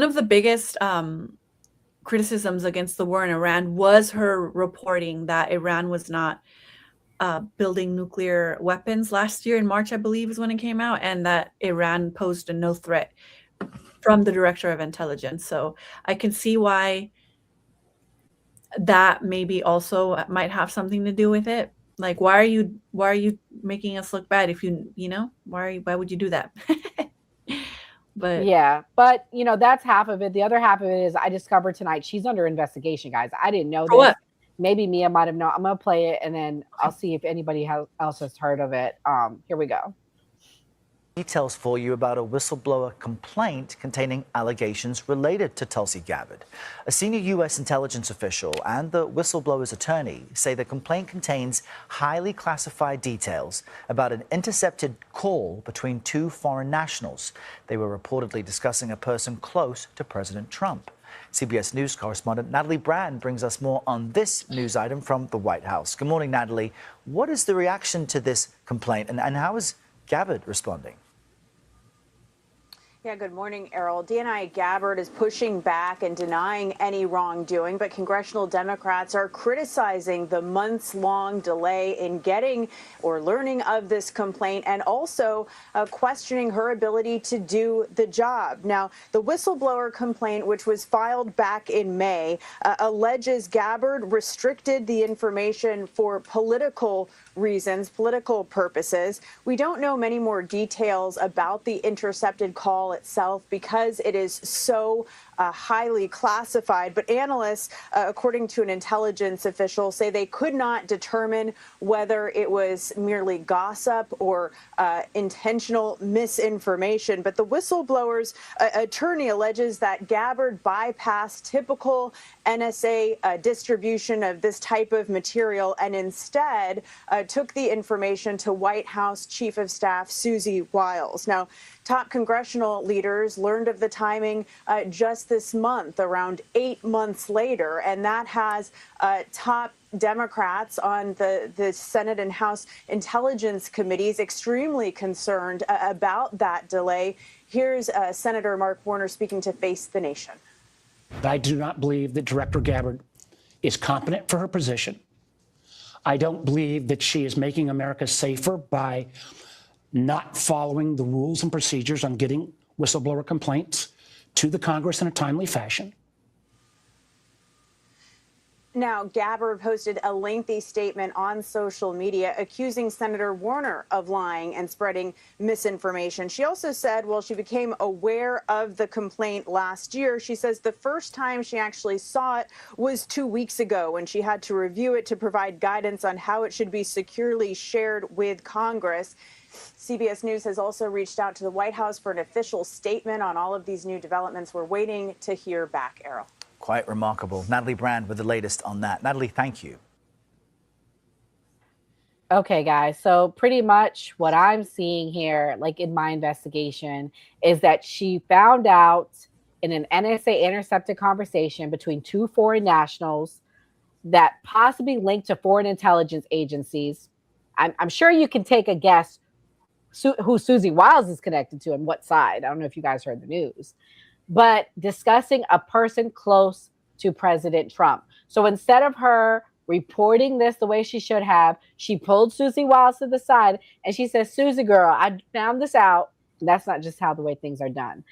of the biggest criticisms against the war in Iran was her reporting that Iran was not building nuclear weapons last year in March, I believe is when it came out, and that Iran posed a no threat from the director of intelligence. So I can see why that maybe also might have something to do with it. Why are you making us look bad if why would you do that? But that's half of it. The other half of it is I discovered tonight she's under investigation, guys. I didn't know this. What? Maybe Mia might have known. I'm gonna play it and then I'll see if anybody else has heard of it. Here we go. Details for you about a whistleblower complaint containing allegations related to Tulsi Gabbard. A senior U.S. intelligence official and the whistleblower's attorney say the complaint contains highly classified details about an intercepted call between two foreign nationals. They were reportedly discussing a person close to President Trump. CBS News correspondent Natalie Brand brings us more on this news item from the White House. Good morning, Natalie. What is the reaction to this complaint and how is Gabbard responding? Yeah, good morning, Errol. DNI Gabbard is pushing back and denying any wrongdoing, but congressional Democrats are criticizing the months-long delay in getting or learning of this complaint and also questioning her ability to do the job. Now, the whistleblower complaint, which was filed back in May, alleges Gabbard restricted the information for political reasons, political purposes. We don't know many more details about the intercepted call itself because it is so highly classified. But analysts, according to an intelligence official, say they could not determine whether it was merely gossip or intentional misinformation. But the whistleblower's attorney alleges that Gabbard bypassed typical NSA distribution of this type of material and instead took the information to White House Chief of Staff Susie Wiles. Now, top congressional leaders learned of the timing just this month, around 8 months later, and that has top Democrats on the Senate and House Intelligence Committees extremely concerned about that delay. Here's Senator Mark Warner speaking to Face the Nation. I do not believe that Director Gabbard is competent for her position. I don't believe that she is making America safer by not following the rules and procedures on getting whistleblower complaints to the Congress in a timely fashion. Now, Gabbard posted a lengthy statement on social media accusing Senator Warner of lying and spreading misinformation. She also said, well, she became aware of the complaint last year. She says the first time she actually saw it was 2 weeks ago when she had to review it to provide guidance on how it should be securely shared with Congress. CBS News has also reached out to the White House for an official statement on all of these new developments. We're waiting to hear back, Errol. Quite remarkable. Natalie Brand with the latest on that. Natalie, thank you. Okay, guys. So pretty much what I'm seeing here, like in my investigation, is that she found out in an NSA intercepted conversation between two foreign nationals that possibly linked to foreign intelligence agencies. I'm sure you can take a guess who Susie Wiles is connected to and what side. I don't know if you guys heard the news. But discussing a person close to President Trump. So instead of her reporting this the way she should have, she pulled Susie Wiles to the side and she says, Susie girl, I found this out. And that's not just how the way things are done.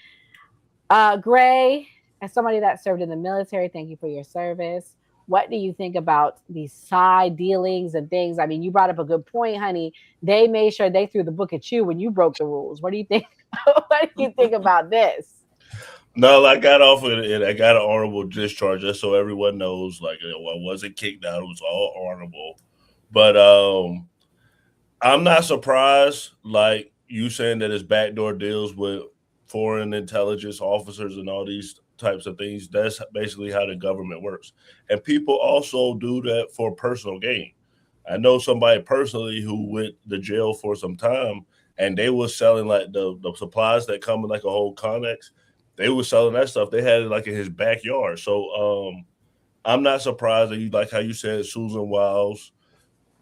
Gray, as somebody that served in the military, thank you for your service. What do you think about these side dealings and things? I mean, you brought up a good point, honey. They made sure they threw the book at you when you broke the rules. What do you think? What do you think about this? No, I got off of it. I got an honorable discharge, just so everyone knows. Like, I wasn't kicked out; it was all honorable. But I'm not surprised, like you saying that it's backdoor deals with foreign intelligence officers and all these types of things. That's basically how the government works, and people also do that for personal gain. I know somebody personally who went to jail for some time, and they were selling like the supplies that come in like a whole Connex. They were selling that stuff. They had it like in his backyard. So I'm not surprised that you, like how you said, Susan Wiles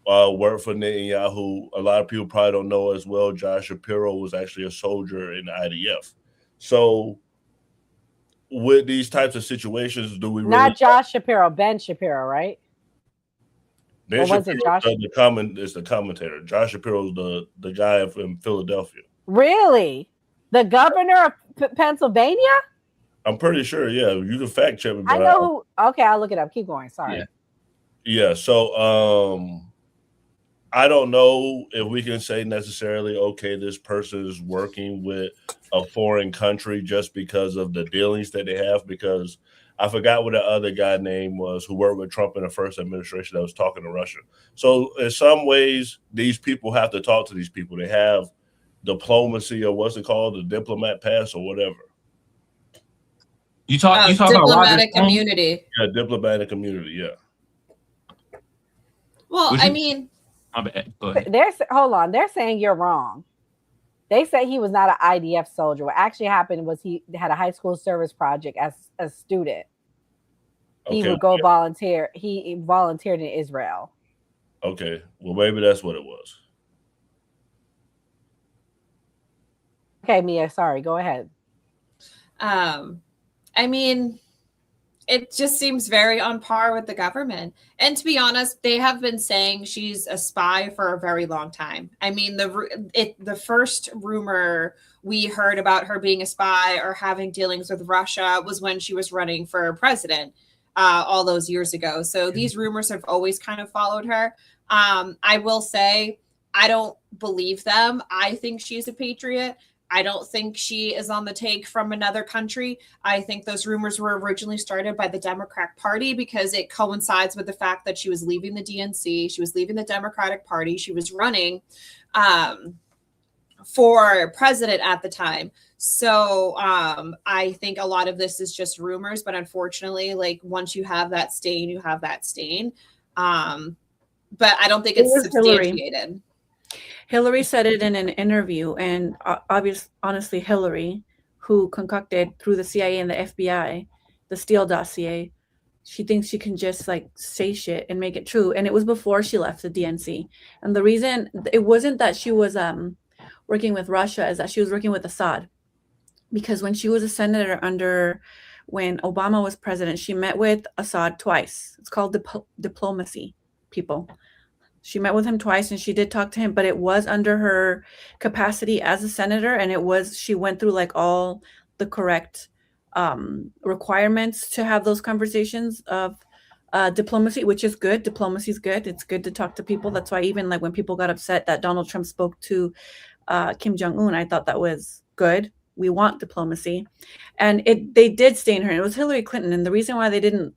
worked for Netanyahu. A lot of people probably don't know as well. Josh Shapiro was actually a soldier in the IDF. So with these types of situations, do we really not Josh Shapiro, Ben Shapiro, right? Ben or was Shapiro, it Josh? is the commentator. Josh Shapiro is the guy from Philadelphia. Really? The governor of Pennsylvania? I'm pretty sure. Yeah, you can fact check me. I know who. Okay, I'll look it up. Keep going. Sorry. Yeah. So I don't know if we can say necessarily, okay, this person is working with a foreign country just because of the dealings that they have. Because I forgot what the other guy name was who worked with Trump in the first administration that was talking to Russia. So in some ways, these people have to talk to these people. They have diplomacy, or what's it called, the diplomat pass or whatever. You talk about diplomatic immunity. Yeah, diplomatic immunity. Yeah. Well, I mean, my bad. Go ahead. Hold on. They're saying you're wrong. They say he was not an IDF soldier. What actually happened was he had a high school service project as a student. He would go volunteer. He volunteered in Israel. Okay. Well, maybe that's what it was. Okay, Mia, sorry. Go ahead. I mean, it just seems very on par with the government. And to be honest, they have been saying she's a spy for a very long time. I mean, the first rumor we heard about her being a spy or having dealings with Russia was when she was running for president all those years ago. So these rumors have always kind of followed her. I will say, I don't believe them. I think she's a patriot. I don't think she is on the take from another country. I think those rumors were originally started by the Democratic Party because it coincides with the fact that she was leaving the DNC. She was leaving the Democratic Party. She was running for president at the time. So I think a lot of this is just rumors, but unfortunately, like once you have that stain, you have that stain. But I don't think it's substantiated. Hillary said it in an interview, and honestly, Hillary, who concocted through the CIA and the FBI, the Steele dossier, she thinks she can just like say shit and make it true. And it was before she left the DNC. And the reason it wasn't that she was working with Russia is that she was working with Assad. Because when she was a senator when Obama was president, she met with Assad twice. It's called diplomacy, people. She met with him twice and she did talk to him, but it was under her capacity as a senator. And she went through like all the correct requirements to have those conversations of diplomacy, which is good. Diplomacy is good. It's good to talk to people. That's why even like when people got upset that Donald Trump spoke to Kim Jong-un, I thought that was good. We want diplomacy. And they did stain her. It was Hillary Clinton. And the reason why they didn't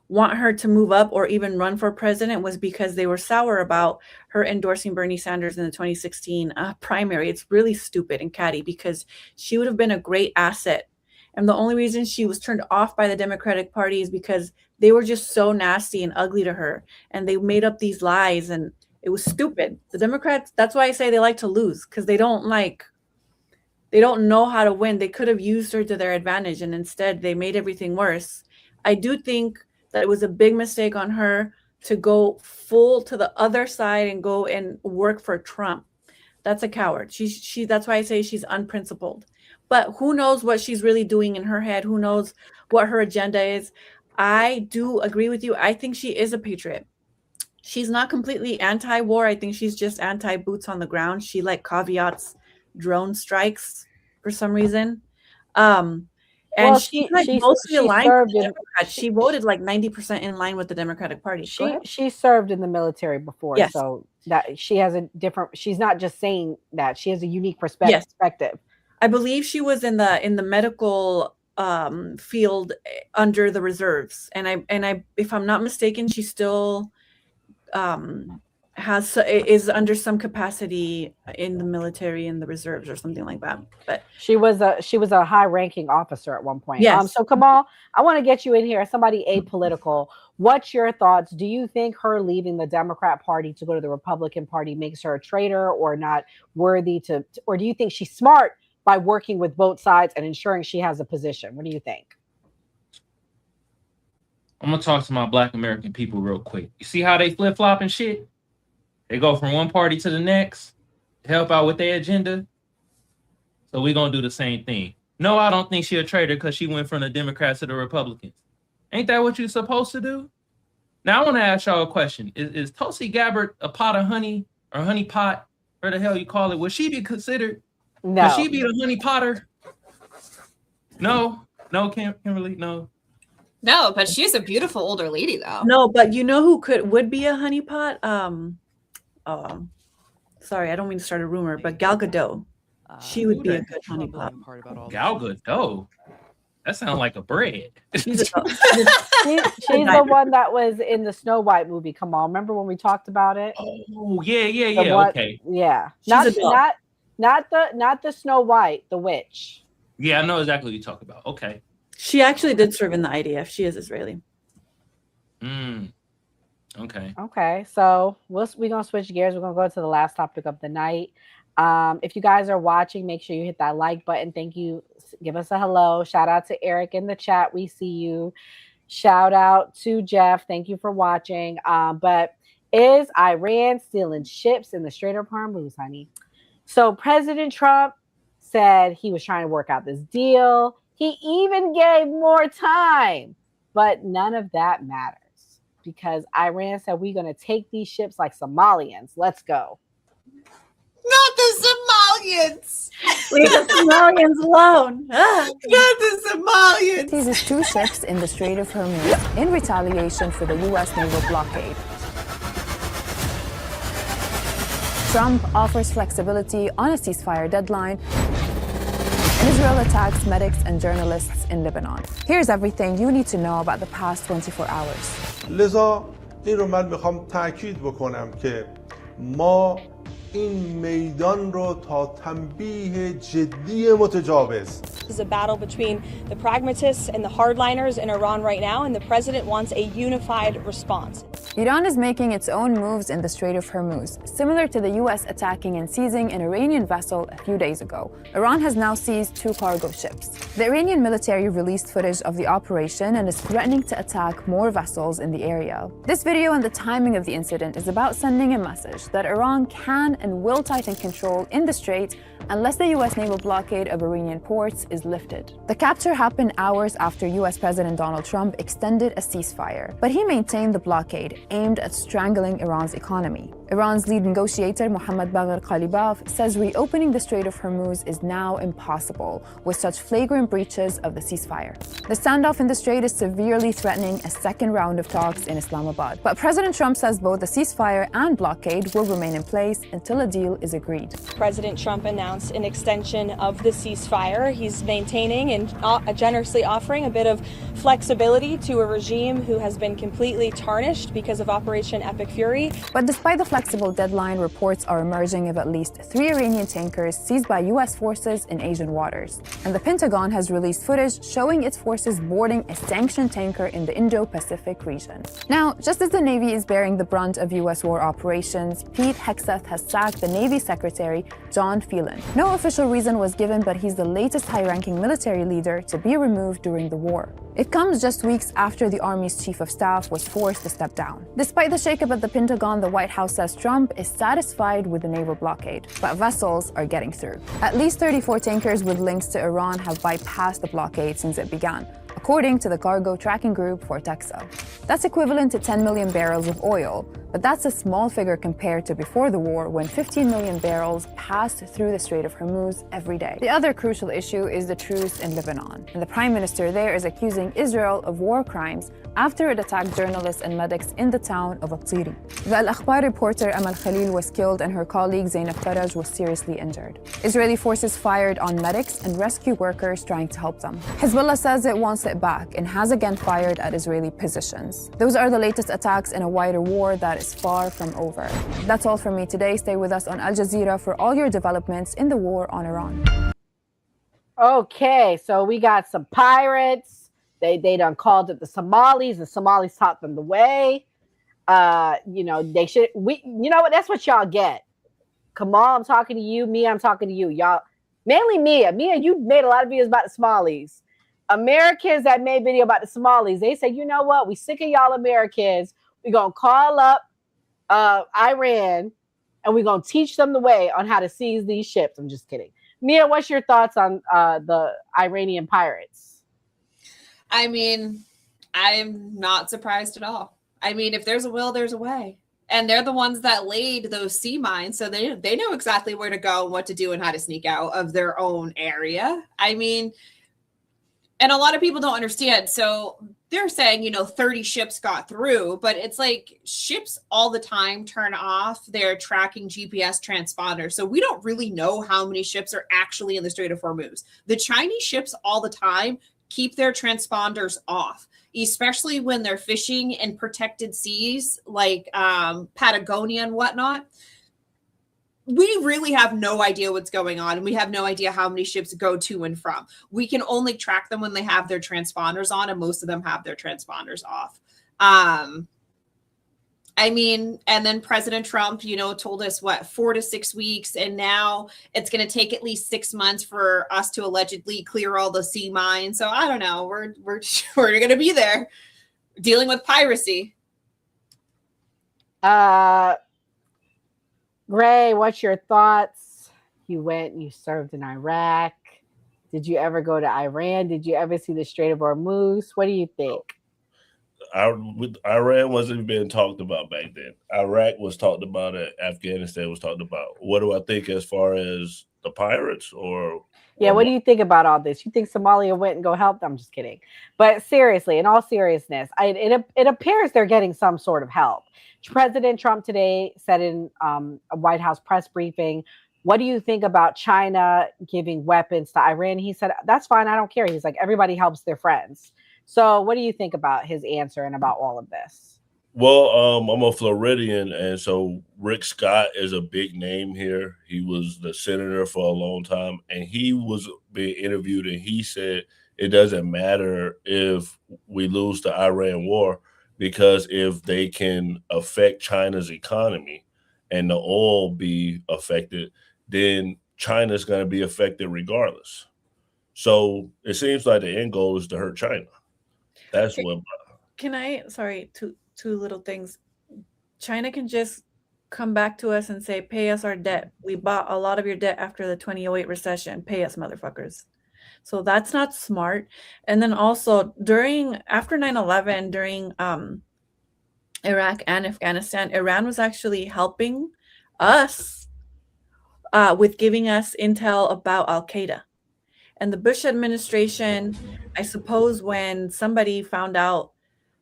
want her to move up or even run for president was because they were sour about her endorsing Bernie Sanders in the 2016 primary. It's really stupid and catty because she would have been a great asset. And the only reason she was turned off by the Democratic Party is because they were just so nasty and ugly to her. And they made up these lies and it was stupid. The Democrats, that's why I say they like to lose, because they don't know how to win. They could have used her to their advantage and instead they made everything worse. I do think that it was a big mistake on her to go full to the other side and go and work for Trump. That's a coward. That's why I say she's unprincipled. But who knows what she's really doing in her head? Who knows what her agenda is? I do agree with you. I think she is a patriot. She's not completely anti-war. I think she's just anti-boots on the ground. She like caveats drone strikes for some reason. And Well, she's like mostly aligned with the Democrats. She voted like 90% in line with the Democratic Party. She served in the military before, Yes. so that she has a different. She's not just saying that; she has a unique perspective. I believe she was in the medical field under the reserves, and I if I'm not mistaken, she still is under some capacity in the military in the reserves or something like that. But she was a high-ranking officer at one point. Yes. So Kamal, I want to get you in here. Somebody apolitical. What's your thoughts? Do you think her leaving the Democrat Party to go to the Republican Party makes her a traitor or not worthy to, or do you think she's smart by working with both sides and ensuring she has a position? What do you think? I'm gonna talk to my Black American people real quick. You see how they flip-flop and shit? They go from one party to the next to help out with their agenda. So we're going to do the same thing. No, I don't think she's a traitor because she went from the Democrats to the Republicans. Ain't that what you're supposed to do? Now, I want to ask y'all a question. Is Tulsi Gabbard a pot of honey or honey pot, or the hell you call it? Would she be considered? No. Would she be the honey potter? No, Kimberly, no. No, but she's a beautiful older lady, though. no, but you know who would be a honeypot? Sorry, I don't mean to start a rumor, but Gal Gadot. She would be a good honeypot. Gal Gadot? That sounds like a bread. She's the one that was in the Snow White movie. Come on, remember when we talked about it? Oh, yeah. Okay. Yeah, She's not the Snow White, the witch. Yeah, I know exactly what you're talking about. Okay. She actually did serve in the IDF. She is Israeli. Okay, so we're gonna switch gears. We're gonna go to the last topic of the night. If you guys are watching, make sure you hit that like button. Thank you. Give us a hello. Shout out to Eric in the chat. We see you. Shout out to Jeff. Thank you for watching. But is Iran stealing ships in the Strait of Hormuz, honey? So President Trump said he was trying to work out this deal. He even gave more time. But none of that matters because Iran said we're going to take these ships like Somalians. Let's go. Not the Somalians. Leave the Somalians alone. Not the Somalians. Seizes 2 ships in the Strait of Hormuz in retaliation for the U.S. naval blockade. Trump offers flexibility on a ceasefire deadline. Israel attacks medics and journalists in Lebanon. Here's everything you need to know about the past 24 hours. لذا این رو من میخوام تاکید بکنم که ما این میدان رو تا تنبیه جدی متجاوز. This is a battle between the pragmatists and the hardliners in Iran right now, and the president wants a unified response. Iran is making its own moves in the Strait of Hormuz, similar to the U.S. attacking and seizing an Iranian vessel a few days ago. Iran has now seized 2 cargo ships. The Iranian military released footage of the operation and is threatening to attack more vessels in the area. This video and the timing of the incident is about sending a message that Iran can and will tighten control in the Strait unless the U.S. naval blockade of Iranian ports is lifted. The capture happened hours after U.S. President Donald Trump extended a ceasefire, but he maintained the blockade aimed at strangling Iran's economy. Iran's lead negotiator, Mohammad Bagher Ghalibaf, says reopening the Strait of Hormuz is now impossible with such flagrant breaches of the ceasefire. The standoff in the Strait is severely threatening a second round of talks in Islamabad. But President Trump says both the ceasefire and blockade will remain in place until a deal is agreed. President Trump announced an extension of the ceasefire. He's maintaining and generously offering a bit of flexibility to a regime who has been completely tarnished because of Operation Epic Fury. But despite the flexible deadline, reports are emerging of at least 3 Iranian tankers seized by U.S. forces in Asian waters. And the Pentagon has released footage showing its forces boarding a sanctioned tanker in the Indo-Pacific region. Now, just as the Navy is bearing the brunt of U.S. war operations, Pete Hegseth has sacked the Navy Secretary, John Phelan. No official reason was given, but he's the latest high-ranking military leader to be removed during the war. It comes just weeks after the Army's chief of staff was forced to step down. Despite the shakeup at the Pentagon, the White House says Trump is satisfied with the naval blockade, but vessels are getting through. At least 34 tankers with links to Iran have bypassed the blockade since it began, according to the cargo tracking group Fortexa. That's equivalent to 10 million barrels of oil, but that's a small figure compared to before the war, when 15 million barrels passed through the Strait of Hormuz every day. The other crucial issue is the truce in Lebanon, and the prime minister there is accusing Israel of war crimes after it attacked journalists and medics in the town of Atiri. The Al Akhbar reporter Amal Khalil was killed and her colleague Zainab Faraj was seriously injured. Israeli forces fired on medics and rescue workers trying to help them. Hezbollah says it wants it back and has again fired at Israeli positions. Those are the latest attacks in a wider war that is far from over. That's all from me today. Stay with us on Al Jazeera for all your developments in the war on Iran. Okay, so we got some pirates. They done called it the Somalis. The Somalis taught them the way. They should. You know what? That's what y'all get. Kamal, I'm talking to you. Mia, I'm talking to you. Y'all, mainly Mia. Mia, you made a lot of videos about the Somalis. Americans that made video about the Somalis, they said, you know what? We sick of y'all Americans. We're gonna call up Iran, and we're gonna teach them the way on how to seize these ships. I'm just kidding. Mia, what's your thoughts on the Iranian pirates? I mean, I'm not surprised at all. I mean, if there's a will, there's a way. And they're the ones that laid those sea mines, so they know exactly where to go and what to do and how to sneak out of their own area. I mean, and a lot of people don't understand. So they're saying, 30 ships got through, but it's like ships all the time turn off their tracking GPS transponders. So we don't really know how many ships are actually in the Strait of Hormuz. The Chinese ships all the time keep their transponders off, especially when they're fishing in protected seas like Patagonia and whatnot. We really have no idea what's going on, and we have no idea how many ships go to and from. We can only track them when they have their transponders on, and most of them have their transponders off. And then President Trump, told us 4 to 6 weeks, and now it's going to take at least 6 months for us to allegedly clear all the sea mines. So I don't know. We're going to be there dealing with piracy. Gray, what's your thoughts? You went and you served in Iraq. Did you ever go to Iran? Did you ever see the Strait of Hormuz? What do you think? Iran wasn't being talked about back then. Iraq was talked about. Afghanistan was talked about. What do I think as far as the pirates or? Yeah, what do you think about all this? You think Somalia went and go help them? I'm just kidding. But seriously, in all seriousness, it appears they're getting some sort of help. President Trump today said in a White House press briefing, what do you think about China giving weapons to Iran? He said, that's fine. I don't care. He's like, everybody helps their friends. So what do you think about his answer and about all of this? Well, I'm a Floridian, and so Rick Scott is a big name here. He was the senator for a long time, and he was being interviewed, and he said it doesn't matter if we lose the Iran war, because if they can affect China's economy and the oil be affected, then China's going to be affected regardless. So it seems like the end goal is to hurt China. That's what. Can I, sorry, two little things. China can just come back to us and say, pay us our debt. We bought a lot of your debt after the 2008 recession. Pay us, motherfuckers. So that's not smart. And then also after 9/11, during Iraq and Afghanistan, Iran was actually helping us with giving us intel about Al-Qaeda. And the Bush administration, I suppose, when somebody found out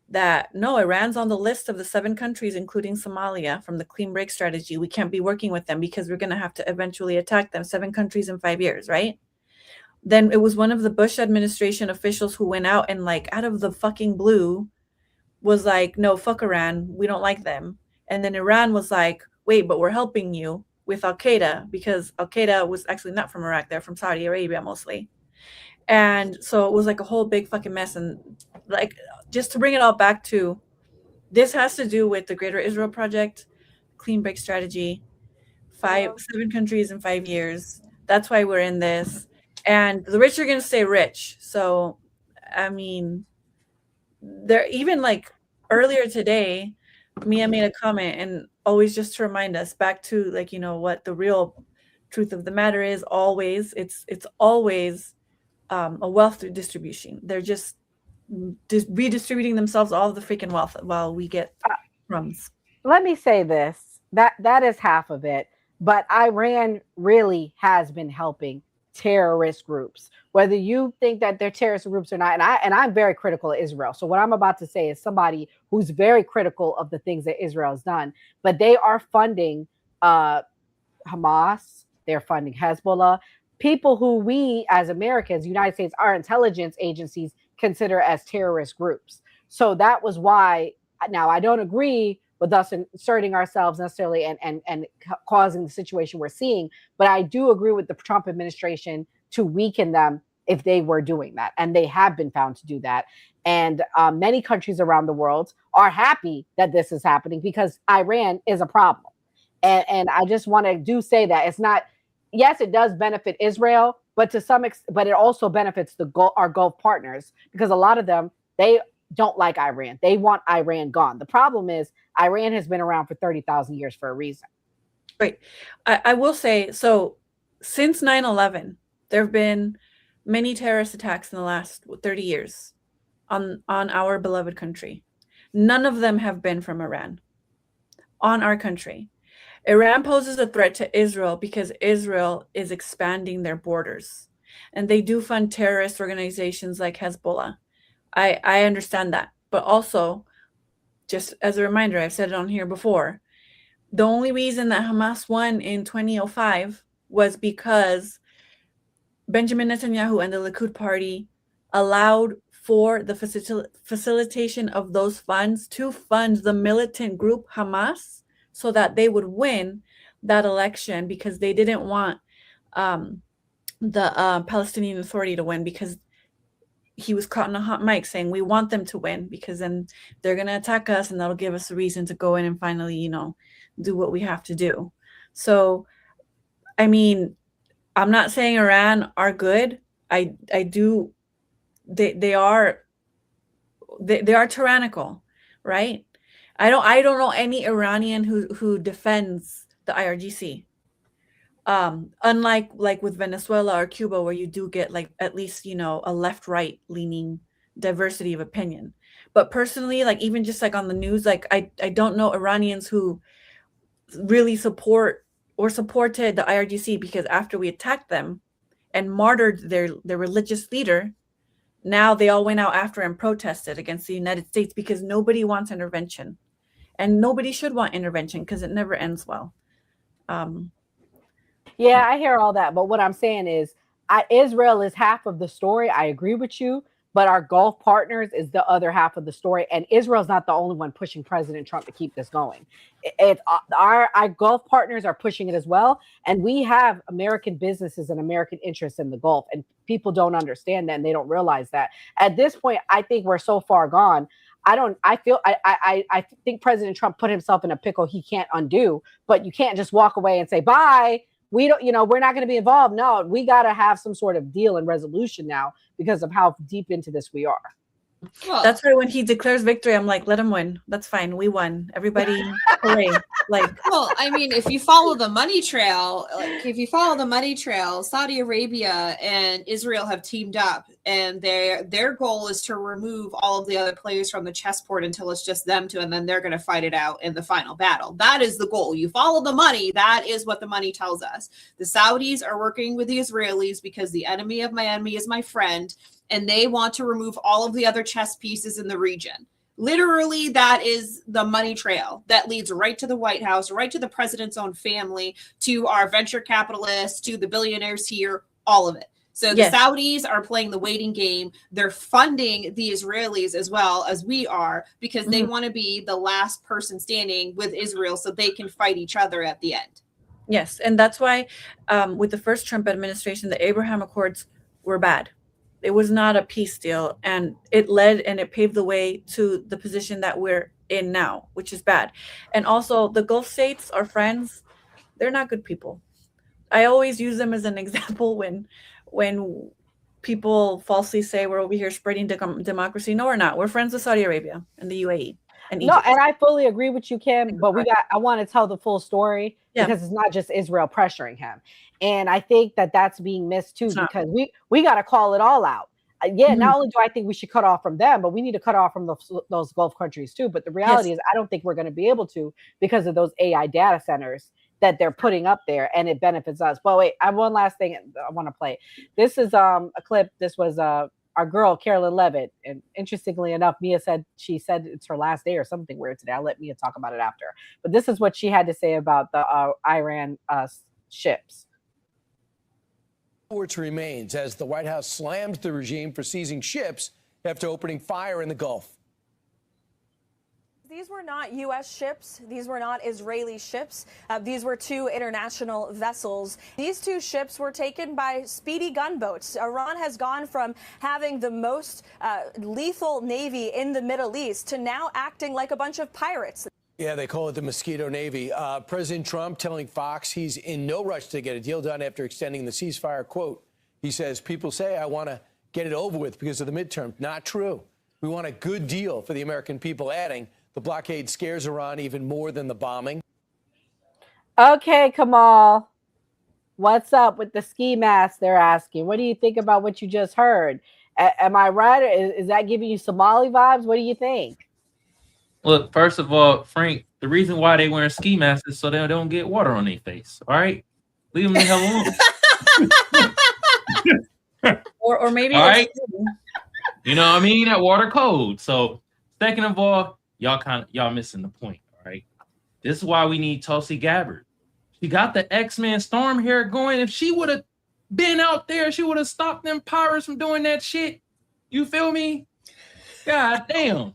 that, no, Iran's on the list of the 7 countries, including Somalia, from the clean break strategy, we can't be working with them because we're going to have to eventually attack them, 7 countries in 5 years, right? Then it was one of the Bush administration officials who went out and, like, out of the fucking blue was like, no, fuck Iran. We don't like them. And then Iran was like, wait, but we're helping you with Al-Qaeda, because Al-Qaeda was actually not from Iraq. They're from Saudi Arabia mostly. And so it was like a whole big fucking mess. And like, just to bring it all back to, this has to do with the Greater Israel Project, clean break strategy, 7 countries in 5 years. That's why we're in this. And the rich are going to stay rich. So, I mean, there, even like earlier today, Mia made a comment, and always just to remind us back to, like, you know, what the real truth of the matter is. Always, it's always a wealth distribution. They're just redistributing themselves all of the freaking wealth while we get crumbs. Let me say this, that is half of it, but Iran really has been helping terrorist groups, whether you think that they're terrorist groups or not. And I'm very critical of Israel. So what I'm about to say is somebody who's very critical of the things that Israel has done, but they are funding Hamas, they're funding Hezbollah, people who we as Americans, United States, our intelligence agencies consider as terrorist groups. So that was why, now I don't agree with us inserting ourselves necessarily and causing the situation we're seeing, but I do agree with the Trump administration to weaken them if they were doing that. And they have been found to do that. And many countries around the world are happy that this is happening because Iran is a problem. And I just want to say that it's not, yes, it does benefit Israel, but to some extent, but it also benefits our Gulf partners, because a lot of them, they don't like Iran. They want Iran gone. The problem is Iran has been around for 30,000 years for a reason. Right. I will say, so since 9/11, there have been many terrorist attacks in the last 30 years on our beloved country. None of them have been from Iran on our country. Iran poses a threat to Israel because Israel is expanding their borders, and they do fund terrorist organizations like Hezbollah. I understand that. But also, just as a reminder, I've said it on here before, the only reason that Hamas won in 2005 was because Benjamin Netanyahu and the Likud party allowed for the facilitation of those funds to fund the militant group Hamas so that they would win that election, because they didn't want the Palestinian Authority to win, because he was caught in a hot mic saying we want them to win because then they're going to attack us and that'll give us a reason to go in and finally, you know, do what we have to do. So, I mean, I'm not saying Iran are good. I do. They are tyrannical, right? I don't know any Iranian who defends the IRGC. Unlike like with Venezuela or Cuba, where you do get like at least, you know, a left-right leaning diversity of opinion. But personally, like even just like on the news, like I don't know Iranians who really support or supported the IRGC, because after we attacked them and martyred their religious leader, now they all went out after and protested against the United States, because nobody wants intervention, and nobody should want intervention because it never ends well. Yeah, I hear all that, but what I'm saying is, Israel is half of the story. I agree with you, but our Gulf partners is the other half of the story, and Israel's not the only one pushing President Trump to keep this going. It's our Gulf partners are pushing it as well, and we have American businesses and American interests in the Gulf, and people don't understand that, and they don't realize that. At this point, I think we're so far gone. I think President Trump put himself in a pickle he can't undo, but you can't just walk away and say, bye. We don't, we're not going to be involved. No, we got to have some sort of deal and resolution now because of how deep into this we are. Well, that's why when he declares victory, I'm like, let him win. That's fine. We won. Everybody hooray. Like, well, I mean, if you follow the money trail, Saudi Arabia and Israel have teamed up, and their goal is to remove all of the other players from the chessboard until it's just them two, and then they're going to fight it out in the final battle. That is the goal. You follow the money. That is what the money tells us. The Saudis are working with the Israelis because the enemy of my enemy is my friend, and they want to remove all of the other chess pieces in the region. Literally, that is the money trail that leads right to the White House, right to the president's own family, to our venture capitalists, to the billionaires here, all of it. So the Saudis are playing the waiting game. They're funding the Israelis as well as we are, because they want to be the last person standing with Israel so they can fight each other at the end. Yes, and that's why with the first Trump administration, the Abraham Accords were bad. It was not a peace deal, and it led and it paved the way to the position that we're in now, which is bad. And also, the Gulf states, our friends, they're not good people. I always use them as an example when people falsely say we're over here spreading democracy. No, we're not. We're friends with Saudi Arabia and the UAE. And no, and I fully agree with you, Kim, but I want to tell the full story because it's not just Israel pressuring him. And I think that that's being missed too, because we got to call it all out. Not only do I think we should cut off from them, but we need to cut off from those Gulf countries too. But the reality is I don't think we're going to be able to, because of those AI data centers that they're putting up there, and it benefits us. But wait, I have one last thing I want to play. This is a clip. This was our girl, Carolyn Levitt. And interestingly enough, Mia said it's her last day or something weird today. I'll let Mia talk about it after. But this is what she had to say about the Iran ships. Which remains as the White House slams the regime for seizing ships after opening fire in the Gulf. These were not U.S. ships. These were not Israeli ships. These were two international vessels. These two ships were taken by speedy gunboats. Iran has gone from having the most lethal navy in the Middle East to now acting like a bunch of pirates. Yeah, they call it the Mosquito Navy. President Trump telling Fox he's in no rush to get a deal done after extending the ceasefire. Quote, he says, people say I want to get it over with because of the midterm. Not true. We want a good deal for the American people, adding the blockade scares Iran even more than the bombing. Okay, Kamal. What's up with the ski mask, they're asking? What do you think about what you just heard? Am I right? Is that giving you Somali vibes? What do you think? Look, first of all, Frank, the reason why they wearing ski masks is so they don't get water on their face. All right? Leave them the hell alone. or maybe all right? You know what I mean? That water cold. So, second of all, y'all missing the point, all right? This is why we need Tulsi Gabbard. She got the X-Men Storm hair going. If she would have been out there, she would have stopped them pirates from doing that shit. You feel me? God damn.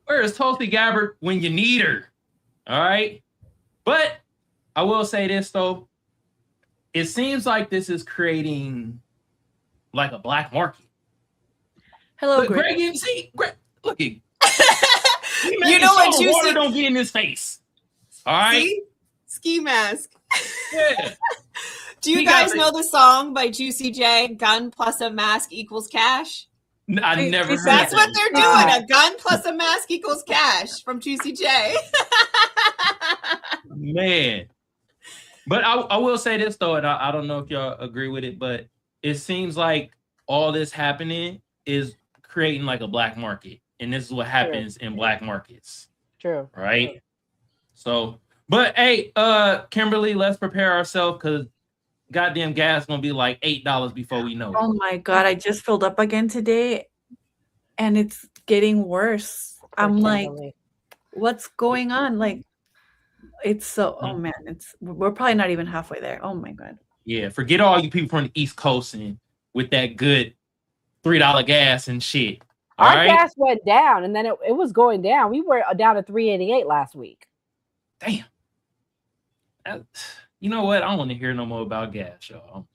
Where is Tulsi Gabbard when you need her? All right. But I will say this, though. It seems like this is creating like a black market. Hello, Greg. Greg, look at you know what, Juicy? Water don't get in his face. All right. See? Ski mask. Yeah. Do you guys know the song by Juicy J? Gun plus a mask equals cash. I never heard That's that. what they're doing. A gun plus a mask equals cash from Juicy J. Man. But I will say this though, and I don't know if y'all agree with it, but it seems like all this happening is creating like a black market, and this is what happens in black markets. True. Right. So, but hey, Kimberly, let's prepare ourselves because goddamn gas gonna be like $8 before we know it. Oh my God, I just filled up again today and it's getting worse. I'm like, what's going on? Like, it's so, oh man, we're probably not even halfway there. Oh my God. Yeah, forget all you people from the East Coast and with that good $3 gas and shit. All Our right? gas went down, and then it was going down. We were down to $3.88 last week. Damn. You know what? I don't want to hear no more about gas, y'all.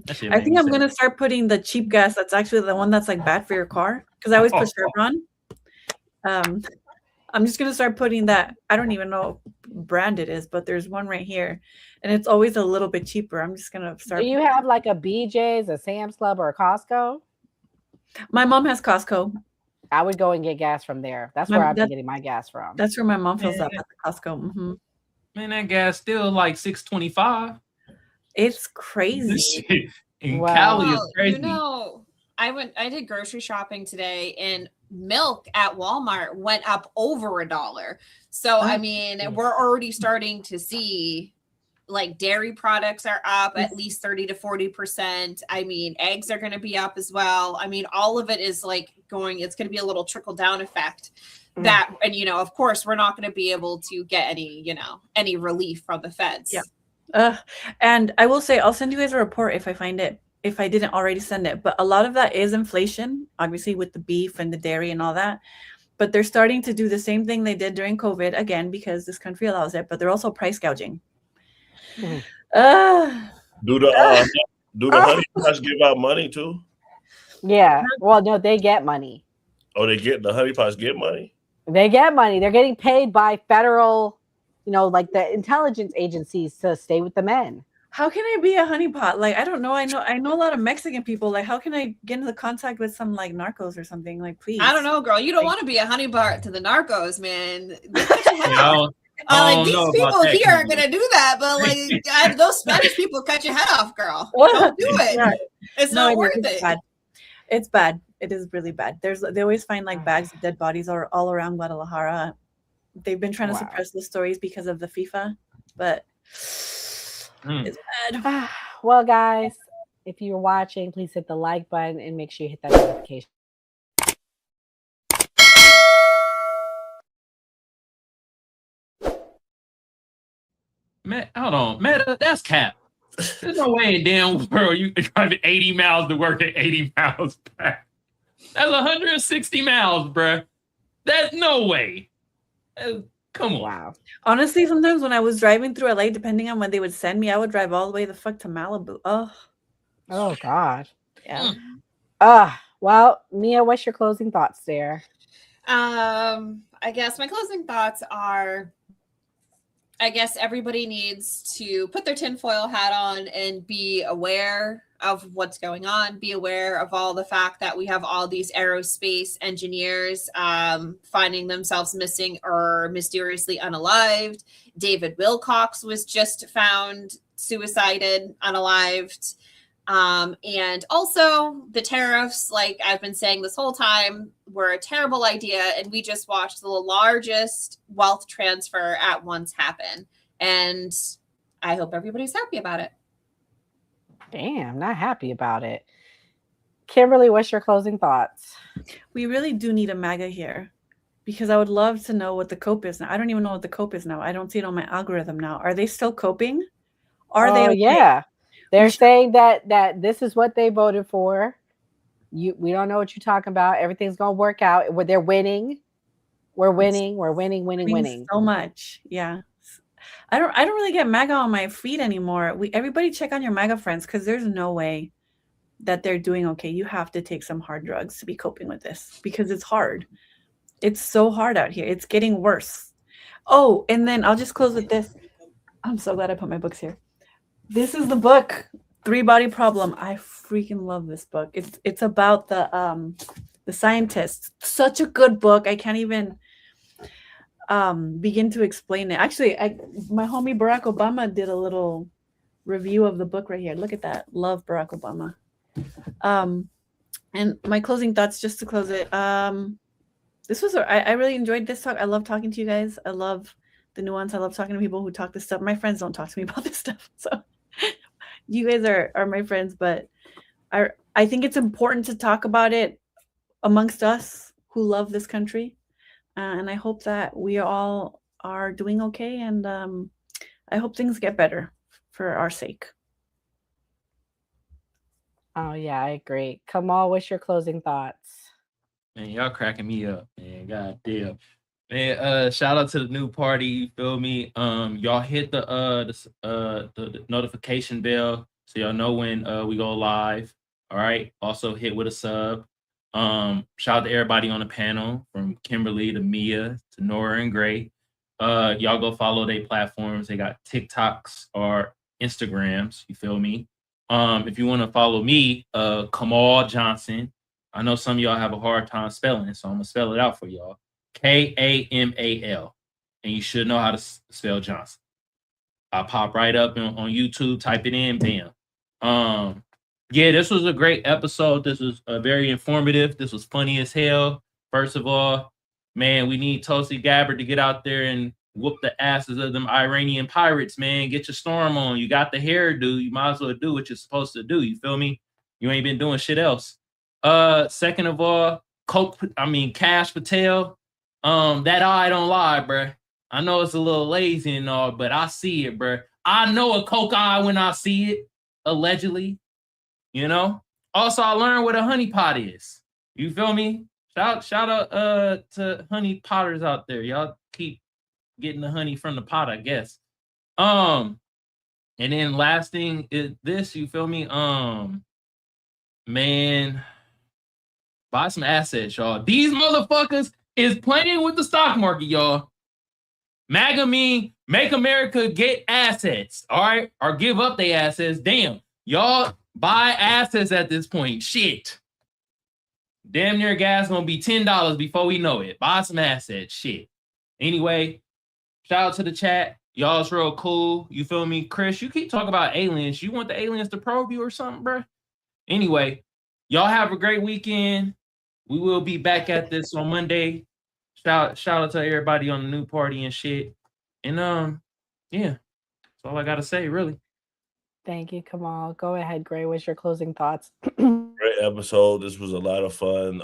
I think I'm gonna start putting the cheap gas. That's actually the one that's like bad for your car because I always put Chevron. I'm just gonna start putting that. I don't even know what brand it is, but there's one right here, and it's always a little bit cheaper. I'm just gonna start. Do you have like a BJ's, a Sam's Club, or a Costco? My mom has Costco. I would go and get gas from there. That's where I've been getting my gas from. That's where my mom fills up at the Costco. Mm-hmm. Man, that gas still like $6.25. It's crazy. In Cali is crazy. You know, I did grocery shopping today, and milk at Walmart went up over $1. So I mean, we're already starting to see like dairy products are up at least 30 to 40%. I mean, eggs are going to be up as well. I mean, all of it is like it's going to be a little trickle down effect that, and you know, of course, we're not going to be able to get any relief from the feds. Yeah. And I will say, I'll send you guys a report if I find it, if I didn't already send it. But a lot of that is inflation, obviously, with the beef and the dairy and all that. But they're starting to do the same thing they did during COVID, again, because this country allows it. But they're also price gouging. Do the honey pots give out money too? Yeah. Well, no, they get money. Oh, the honey pots get money? They get money. They're getting paid by federal, like the intelligence agencies to stay with the men. How can I be a honeypot? Like, I don't know. I know a lot of Mexican people. Like, how can I get into contact with some like narcos or something? Like, please. I don't know, girl. You don't want to be a honeypot to the narcos, man. These people here aren't gonna do that, but like those Spanish people cut your head off, girl. Don't do it. Yeah. It's not worth it. Bad. It's bad. It is really bad. They always find like bags of dead bodies all around Guadalajara. They've been trying to suppress the stories because of the FIFA, but it's bad. Well, guys, if you're watching, please hit the like button and make sure you hit that notification. Man, hold on. Meta, that's cap. There's no way in damn world you driving 80 miles to work and 80 miles back. That's 160 miles, bruh. That's no way. Come on. Wow. Honestly, sometimes when I was driving through LA, depending on when they would send me, I would drive all the way the fuck to Malibu. Oh God. Yeah. Well, Mia, what's your closing thoughts there? I guess my closing thoughts are, I guess everybody needs to put their tinfoil hat on and be aware of what's going on. Be aware of all the fact that we have all these aerospace engineers finding themselves missing or mysteriously unalived. David Wilcox was just found suicided, unalived. And also the tariffs, like I've been saying this whole time, were a terrible idea. And we just watched the largest wealth transfer at once happen. And I hope everybody's happy about it. Damn, not happy about it. Kimberly, what's your closing thoughts? We really do need a MAGA here because I would love to know what the cope is now. I don't even know what the cope is now. I don't see it on my algorithm now. Are they still coping? Are they? Okay? Yeah. They're saying that this is what they voted for. We don't know what you're talking about. Everything's gonna work out. They're winning. We're winning. We're winning. So much. Yeah. I don't really get MAGA on my feed anymore. Everybody check on your MAGA friends because there's no way that they're doing okay. You have to take some hard drugs to be coping with this because it's hard. It's so hard out here. It's getting worse. Oh, and then I'll just close with this. I'm so glad I put my books here. This is the book, 3-Body Problem. I freaking love this book. It's about the scientists. Such a good book. I can't even begin to explain it. Actually, my homie Barack Obama did a little review of the book right here. Look at that. Love Barack Obama. And my closing thoughts, just to close it. This was I really enjoyed this talk. I love talking to you guys. I love the nuance. I love talking to people who talk this stuff. My friends don't talk to me about this stuff, so you guys are my friends. But I think it's important to talk about it amongst us who love this country, and I hope that we all are doing okay. And I hope things get better for our sake. Oh yeah, I agree. Kamal, what's your closing thoughts? Man, y'all cracking me up, man. God damn. Man, shout out to the new party, you feel me? Y'all hit the notification bell so y'all know when we go live. All right. Also hit with a sub. Shout out to everybody on the panel, from Kimberly to Mia to Nora and Gray. Y'all go follow their platforms. They got TikToks or Instagrams, you feel me? If you want to follow me, Kamal Johnson. I know some of y'all have a hard time spelling, so I'm gonna spell it out for y'all. Kamal, and you should know how to spell Johnson. I'll pop right up on YouTube, type it in, bam. Yeah, this was a great episode. This was very informative. This was funny as hell. First of all, man, we need Tulsi Gabbard to get out there and whoop the asses of them Iranian pirates, man. Get your storm on. You got the hairdo. You might as well do what you're supposed to do. You feel me? You ain't been doing shit else. Second of all, Kash Patel. That eye don't lie, bruh. I know it's a little lazy and all, but I see it, bruh. I know a coke eye when I see it, allegedly. You know? Also, I learned what a honey pot is. You feel me? Shout out to honey potters out there. Y'all keep getting the honey from the pot, I guess. And then last thing is this, you feel me? Man, buy some assets, y'all. These motherfuckers is playing with the stock market, y'all. MAGA mean make America get assets, all right? Or give up their assets. Damn, y'all buy assets at this point. Shit. Damn near gas gonna be $10 before we know it. Buy some assets. Shit. Anyway, shout out to the chat. Y'all's real cool. You feel me? Chris, you keep talking about aliens. You want the aliens to probe you or something, bro? Anyway, y'all have a great weekend. We will be back at this on Monday. Shout out to everybody on the new party and shit. And yeah, that's all I gotta say, really. Thank you, Kamal. Go ahead, Gray. What's your closing thoughts? Great episode. This was a lot of fun.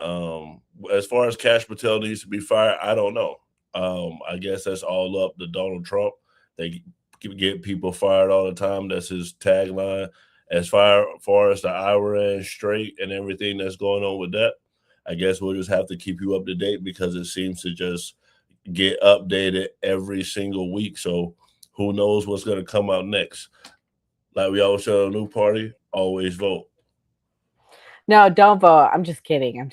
As far as Kash Patel needs to be fired, I don't know. I guess that's all up to Donald Trump. They get people fired all the time. That's his tagline. As far as the Iran Strait and everything that's going on with that, I guess we'll just have to keep you up to date because it seems to just get updated every single week. So who knows what's going to come out next? Like we always say on a new party, always vote. No, don't vote. I'm just kidding.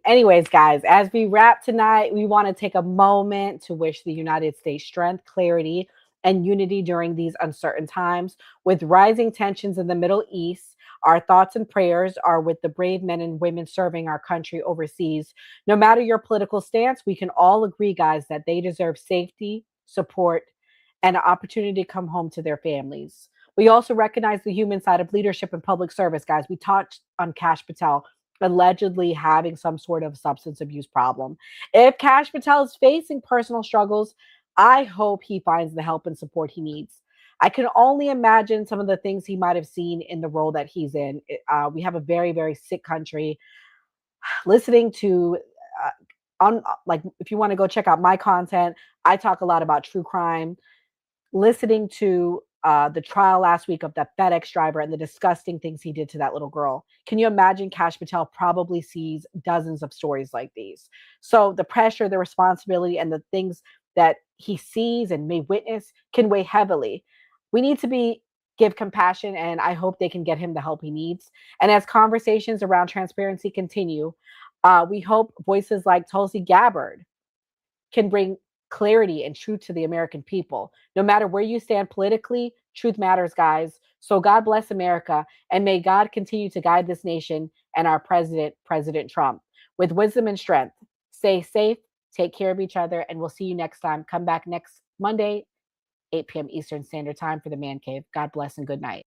Anyways, guys, as we wrap tonight, we want to take a moment to wish the United States strength, clarity, and unity during these uncertain times. With rising tensions in the Middle East, our thoughts and prayers are with the brave men and women serving our country overseas. No matter your political stance, we can all agree, guys, that they deserve safety, support, and an opportunity to come home to their families. We also recognize the human side of leadership and public service, guys. We touched on Kash Patel allegedly having some sort of substance abuse problem. If Kash Patel is facing personal struggles, I hope he finds the help and support he needs. I can only imagine some of the things he might have seen in the role that he's in. We have a very, very sick country. Listening to, if you want to go check out my content, I talk a lot about true crime. Listening to the trial last week of that FedEx driver and the disgusting things he did to that little girl. Can you imagine? Kash Patel probably sees dozens of stories like these. So the pressure, the responsibility, and the things that he sees and may witness can weigh heavily. We need to give compassion, and I hope they can get him the help he needs. And as conversations around transparency continue, we hope voices like Tulsi Gabbard can bring clarity and truth to the American people. No matter where you stand politically, truth matters, guys. So God bless America, and may God continue to guide this nation and our president, President Trump, with wisdom and strength. Stay safe, take care of each other, and we'll see you next time. Come back next Monday, 8 p.m. Eastern Standard Time for the Man Cave. God bless and good night.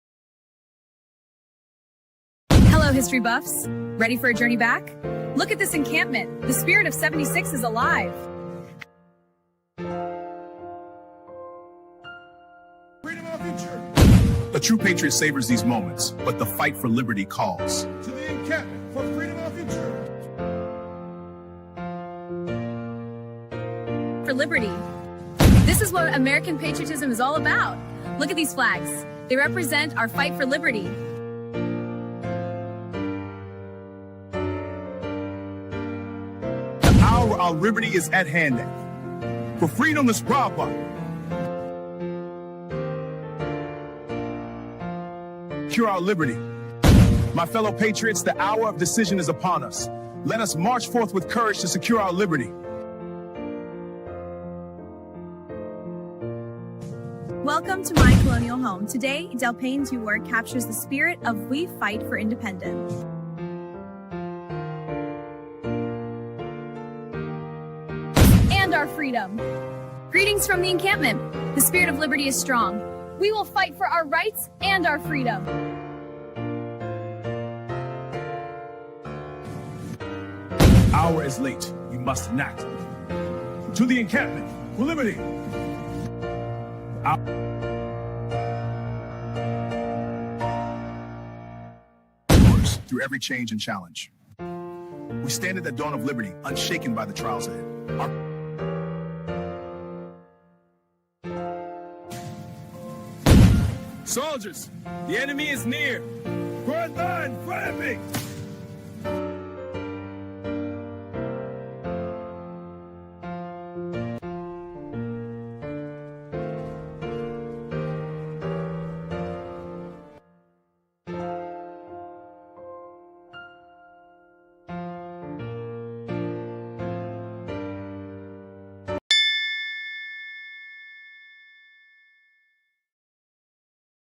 history buffs. Ready for a journey back? Look at this encampment. The spirit of 76 is alive. Freedom of future. A true patriot savors these moments, but the fight for liberty calls. To the encampment for freedom of future. For liberty. This is what American patriotism is all about. Look at these flags. They represent our fight for liberty. The hour our liberty is at hand. For freedom is robbed by. Secure our liberty. My fellow patriots, the hour of decision is upon us. Let us march forth with courage to secure our liberty. Welcome to my colonial home. Today, Del Payne's U work captures the spirit of We Fight for Independence. And our freedom. Greetings from the encampment. The spirit of liberty is strong. We will fight for our rights and our freedom. Hour is late. You must enact. To the encampment for liberty. Through every change and challenge. We stand at the dawn of liberty, unshaken by the trials ahead. Soldiers, the enemy is near. Front line, front me!